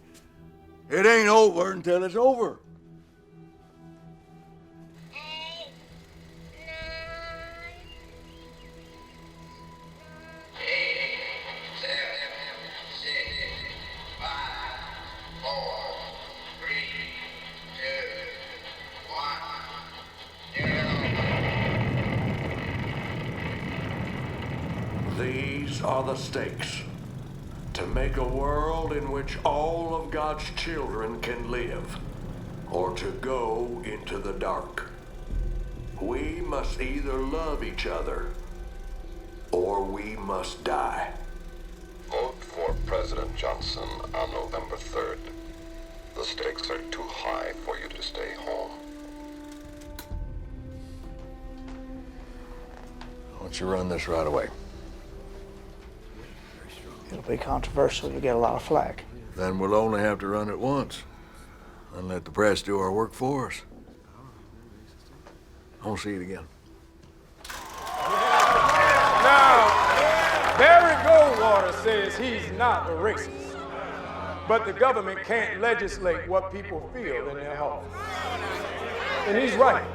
It ain't over until it's over. These are the stakes. To make a world in which all of God's children can live, or to go into the dark. We must either love each other, or we must die. Vote for President Johnson on November 3rd. The stakes are too high for you to stay home. Why don't you run this right away? It'll be controversial. You'll get a lot of flack. Then we'll only have to run it once and let the press do our work for us. I won't see it again. Now, Barry Goldwater says he's not a racist, but the government can't legislate what people feel in their hearts. And he's right.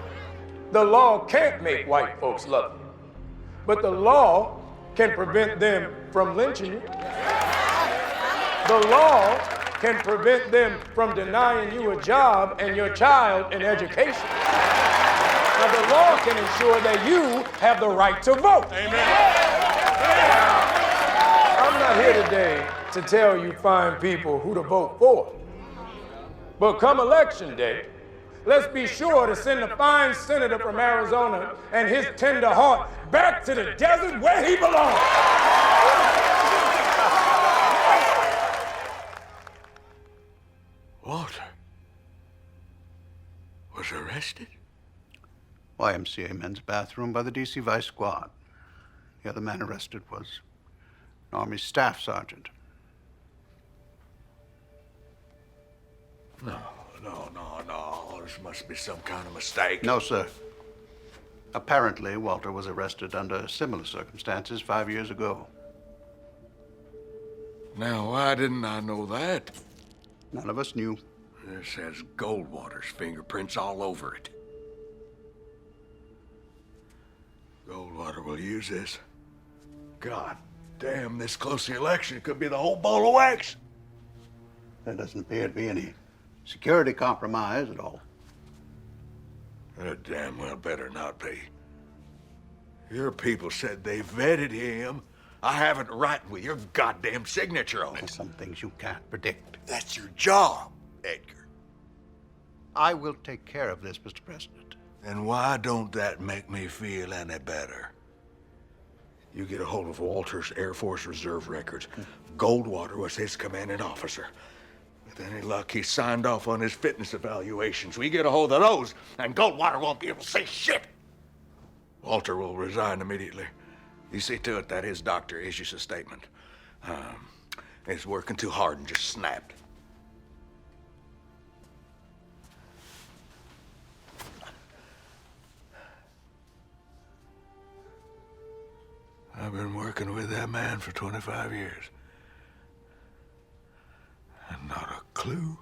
The law can't make white folks love you, but the law can prevent them from lynching you. The law can prevent them from denying you a job and your child an education. Now, the law can ensure that you have the right to vote. Amen. I'm not here today to tell you fine people who to vote for. But come election day, let's be sure to send the fine senator from Arizona and his tender heart back to the desert where he belongs. Walter was arrested? YMCA men's bathroom by the DC Vice Squad. The other man arrested was an Army staff sergeant. No. This must be some kind of mistake. No, sir. Apparently, Walter was arrested under similar circumstances 5 years ago. Now, why didn't I know that? None of us knew. This has Goldwater's fingerprints all over it. Goldwater will use this. God damn, this close to the election could be the whole ball of wax. There doesn't appear to be any security compromise at all. There damn well better not be. Your people said they vetted him. I have it right with your goddamn signature on it. Some things you can't predict. That's your job, Edgar. I will take care of this, Mr. President. And why don't that make me feel any better? You get a hold of Walter's Air Force Reserve records. Goldwater was his commanding officer. With any luck, he signed off on his fitness evaluations. We get a hold of those, and Goldwater won't be able to say shit. Walter will resign immediately. You see to it that his doctor issues a statement. He's working too hard and just snapped. I've been working with that man for 25 years. And not a clue.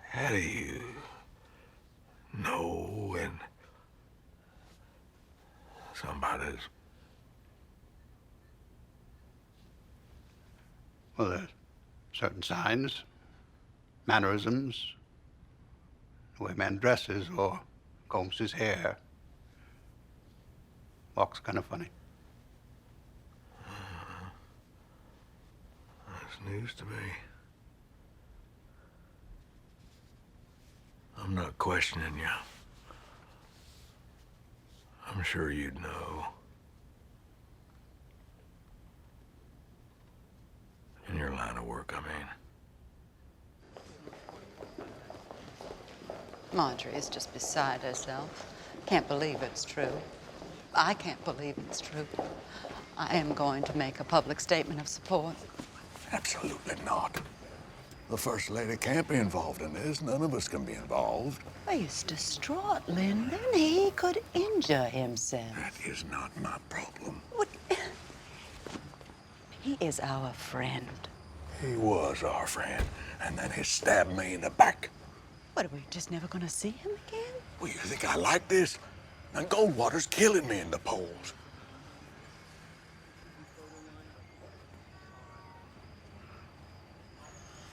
How do you know when somebody's... Well, there's certain signs, mannerisms, the way a man dresses or combs his hair. Walks kind of funny. That's news to me. I'm not questioning you. I'm sure you'd know. In your line of work, I mean. Marjorie is just beside herself. Can't believe it's true. I can't believe it's true. I am going to make a public statement of support. Absolutely not. The First Lady can't be involved in this. None of us can be involved. He's distraught, Lyndon. He could injure himself. That is not my problem. What? He is our friend. He was our friend, and then he stabbed me in the back. What, are we just never gonna see him again? Well, you think I like this? And Goldwater's killing me in the polls.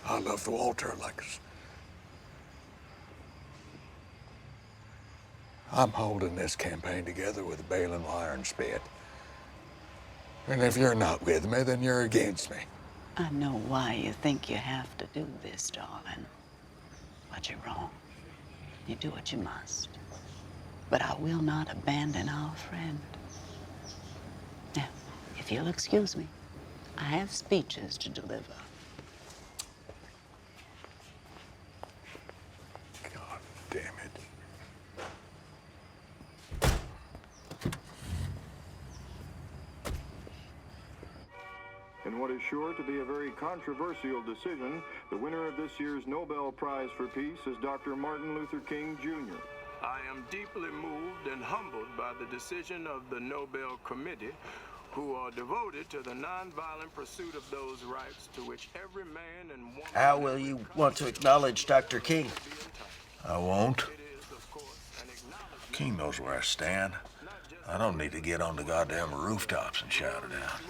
I love Walter like I'm holding this campaign together with Balin Wire and Spit. And if you're not with me, then you're against me. I know why you think you have to do this, darling. But you're wrong. You do what you must. But I will not abandon our friend. Now, if you'll excuse me, I have speeches to deliver. what is sure to be a very controversial decision, the winner of this year's Nobel Prize for Peace is Dr. Martin Luther King, Jr. I am deeply moved and humbled by the decision of the Nobel Committee, who are devoted to the nonviolent pursuit of those rights to which every man and woman... How will you want to acknowledge Dr. King? I won't. King knows where I stand. I don't need to get on the goddamn rooftops and shout it out.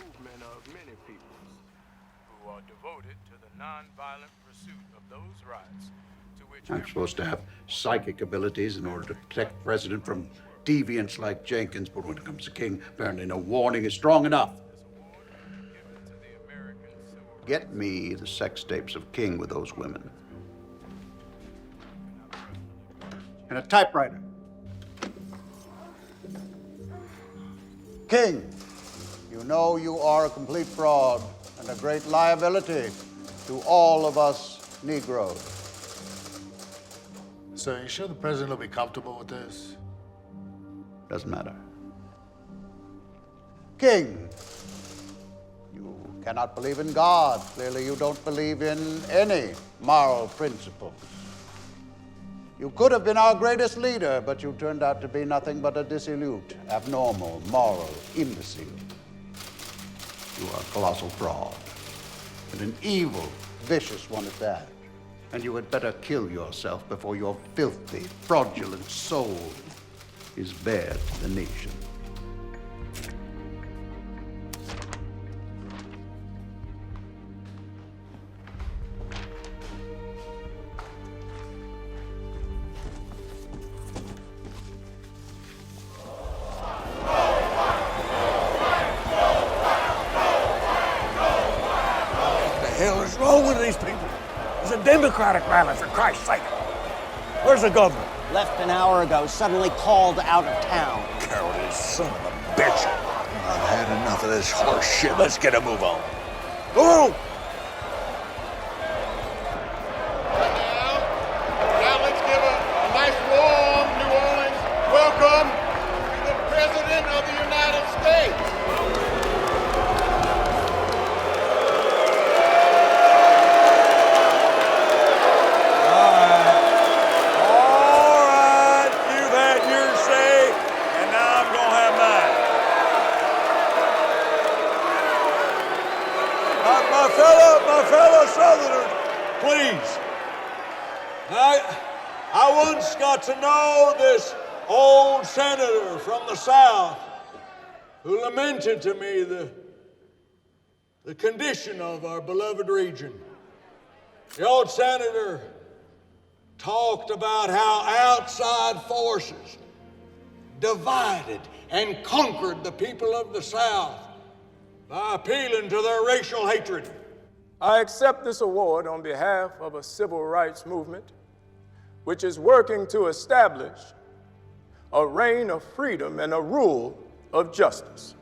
Who are devoted to the nonviolent pursuit of those rights to which... I'm supposed to have psychic abilities in order to protect the president from deviants like Jenkins, but when it comes to King, apparently no warning is strong enough. Get me the sex tapes of King with those women. And a typewriter. King, you know you are a complete fraud and a great liability to all of us Negroes. So you sure the president will be comfortable with this? Doesn't matter. King, you cannot believe in God. Clearly you don't believe in any moral principles. You could have been our greatest leader, but you turned out to be nothing but a dissolute, abnormal, moral imbecile. You are a colossal fraud, and an evil, vicious one at that. And you had better kill yourself before your filthy, fraudulent soul is bare to the nation. Democratic rally, for Christ's sake. Where's the governor? Left an hour ago, suddenly called out of town. Cowardly son of a bitch. I've had enough of this horse shit. Let's get a move on. Go on! Now let's give a nice warm New Orleans welcome to the President of the United States. My fellow Southerners, please. I once got to know this old senator from the South who lamented to me the condition of our beloved region. The old senator talked about how outside forces divided and conquered the people of the South by appealing to their racial hatred. I accept this award on behalf of a civil rights movement which is working to establish a reign of freedom and a rule of justice.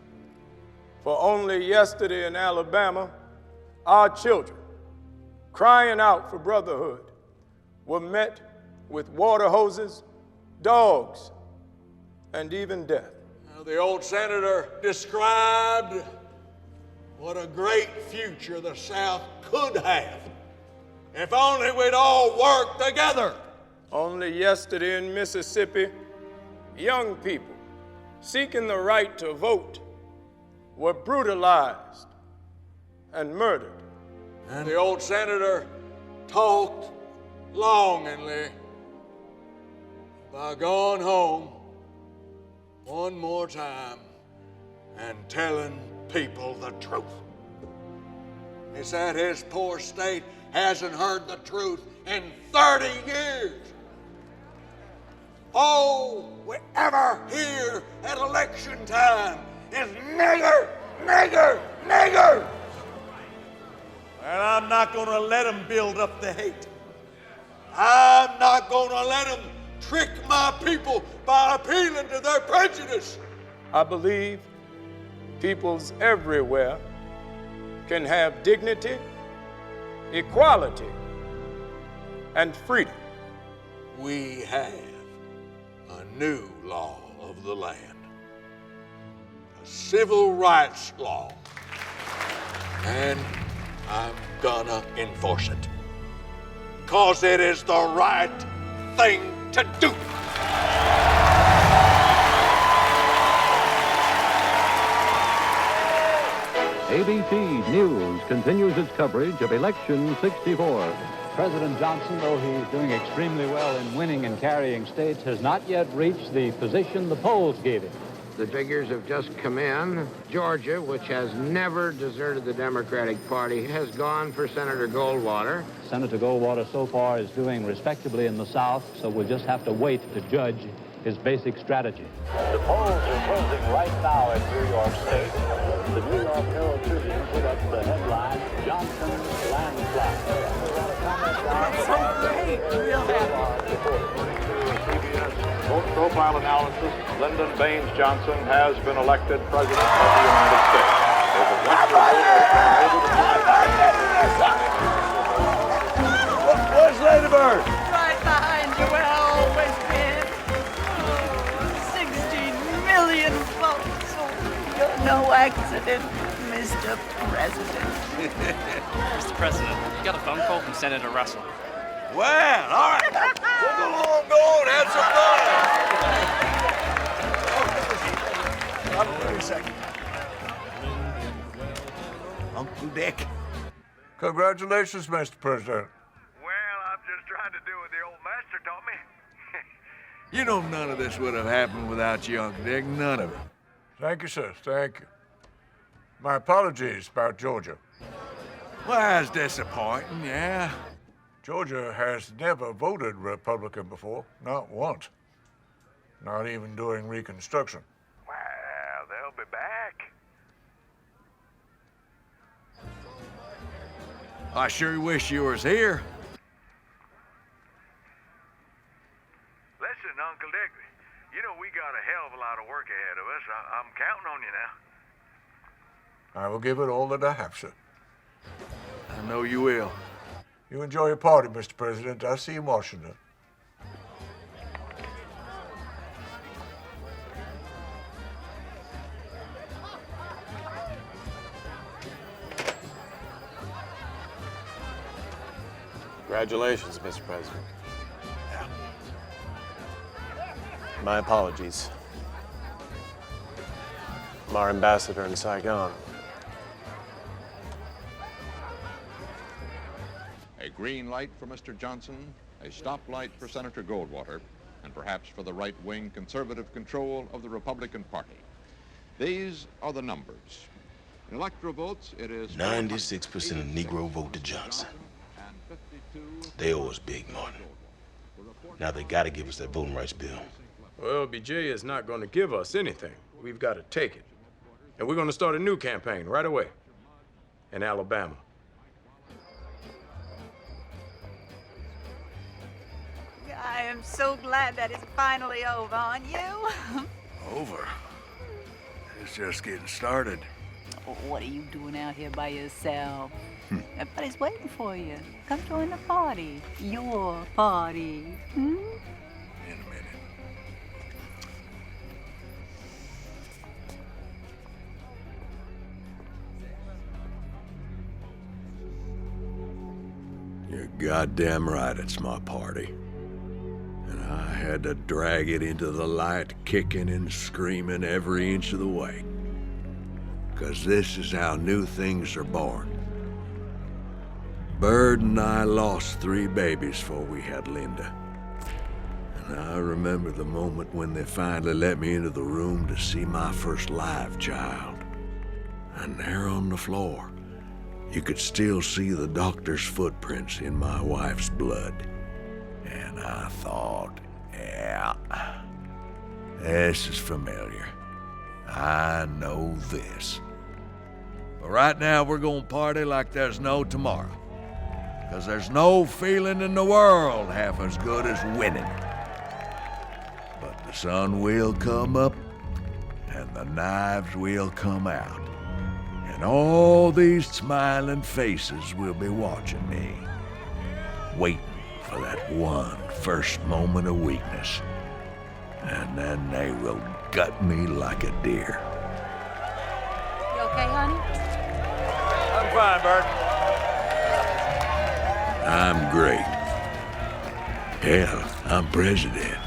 For only yesterday in Alabama, our children, crying out for brotherhood, were met with water hoses, dogs, and even death. The old senator described what a great future the South could have if only we'd all work together. Only yesterday in Mississippi, young people seeking the right to vote were brutalized and murdered. And the old senator talked longingly about going home one more time and telling people the truth. He said his poor state hasn't heard the truth in 30 years. All we ever hear at election time is nigger, nigger, nigger. And I'm not going to let them build up the hate. I'm not going to let them trick my people by appealing to their prejudice. I believe peoples everywhere can have dignity, equality, and freedom. We have a new law of the land, a civil rights law. And I'm gonna enforce it. 'Cause it is the right thing to do. ABC News continues its coverage of Election 64. President Johnson, though he's doing extremely well in winning and carrying states, has not yet reached the position the polls gave him. The figures have just come in. Georgia, which has never deserted the Democratic Party, has gone for Senator Goldwater. Senator Goldwater so far is doing respectably in the South, so we'll just have to wait to judge his basic strategy. The polls are closing right now in New York State. The New York Herald Tribune put up the headline, Johnson landslide. That's so great. Real happy. Vote profile analysis, Lyndon Baines Johnson has been elected President of the United States. Where's Lady Bird? Right behind you, where I always been. 16 million votes. You're no accident, Mr. President. Mr. President, you got a phone call from Senator Russell. Well, all right. Well, go on, have some fun. Wait a second. Uncle Dick. Congratulations, Mr. President. Well, I'm just trying to do what the old master taught me. You know, none of this would have happened without you, Uncle Dick. None of it. Thank you, sir. Thank you. My apologies about Georgia. Well, that's disappointing, yeah. Georgia has never voted Republican before, not once. Not even during Reconstruction. Well, they'll be back. I sure wish you was here. Listen, Uncle Dick, you know we got a hell of a lot of work ahead of us. I'm counting on you now. I will give it all that I have, sir. I know you will. You enjoy your party, Mr. President. I'll see you in Washington. Congratulations, Mr. President. My apologies. I'm our ambassador in Saigon. A green light for Mr. Johnson, a stoplight for Senator Goldwater, and perhaps for the right-wing conservative control of the Republican Party. These are the numbers. In electoral votes, it is 96% of Negro voted Johnson. They owe us big, Martin. Now they gotta give us that voting rights bill. Well, LBJ is not going to give us anything. We've got to take it. And we're going to start a new campaign right away in Alabama. I am so glad that it's finally over, aren't you? Over? It's just getting started. What are you doing out here by yourself? Everybody's waiting for you. Come join the party. Your party. Hmm? In a minute. You're goddamn right, it's my party. And I had to drag it into the light, kicking and screaming every inch of the way. 'Cause this is how new things are born. Bird and I lost 3 babies before we had Linda. And I remember the moment when they finally let me into the room to see my first live child. And there on the floor, you could still see the doctor's footprints in my wife's blood. And I thought, yeah, this is familiar. I know this. But right now, we're gonna party like there's no tomorrow. 'Cause there's no feeling in the world half as good as winning. But the sun will come up, and the knives will come out. And all these smiling faces will be watching me, waiting for that one first moment of weakness. And then they will gut me like a deer. You okay, honey? I'm fine, Bert. I'm great. Hell, I'm president.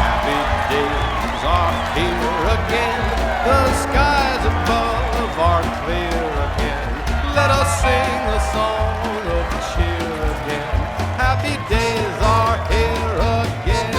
Happy days are here again. The skies above are clear again. Let us sing a song of cheer again. Happy days are here again.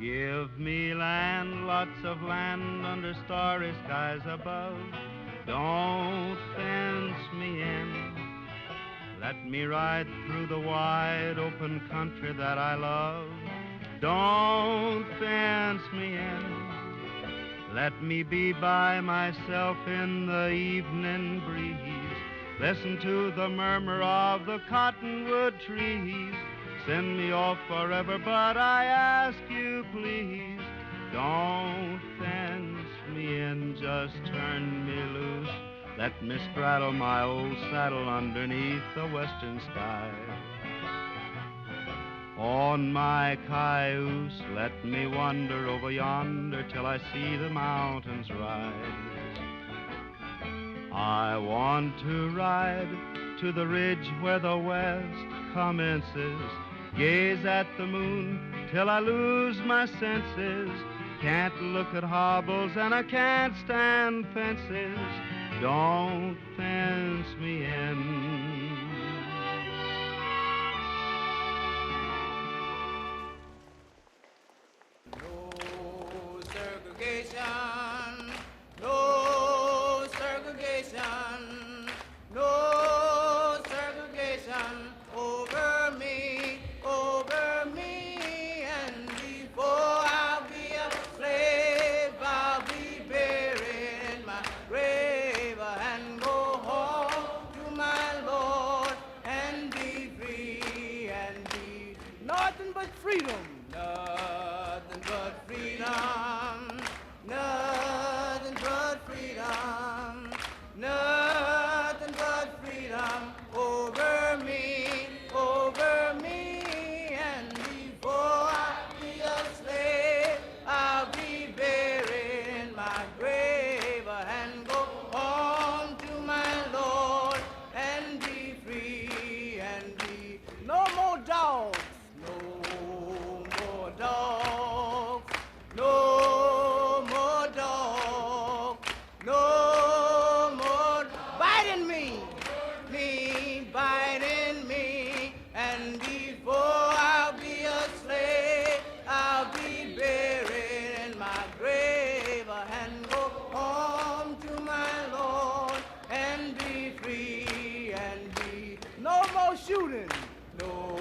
Give me land, lots of land under starry skies above. Don't fence me in. Let me ride through the wide open country that I love. Don't fence me in. Let me be by myself in the evening breeze. Listen to the murmur of the cottonwood trees. Send me off forever, but I ask you, please, don't fence me in, just turn me loose. Let me straddle my old saddle underneath the western sky. On my cayuse, let me wander over yonder till I see the mountains rise. I want to ride to the ridge where the west commences, gaze at the moon till I lose my senses. Can't look at hobbles and I can't stand fences. Don't fence me in. No segregation, no segregation, no segregation over me, over me. And before I'll be a slave, I'll be buried in my grave and go home to my Lord and be free and be nothing but freedom. Nothing but freedom, nothing but freedom, nothing but freedom over me, over me. And before I be a slave, I'll be buried in my grave and go home to my Lord and be free and be no more dogs, no more dogs, no more dogs, no more biting me biting me. And before I'll be a slave, I'll be buried in my grave and go home to my Lord and be free and be no more shooting, no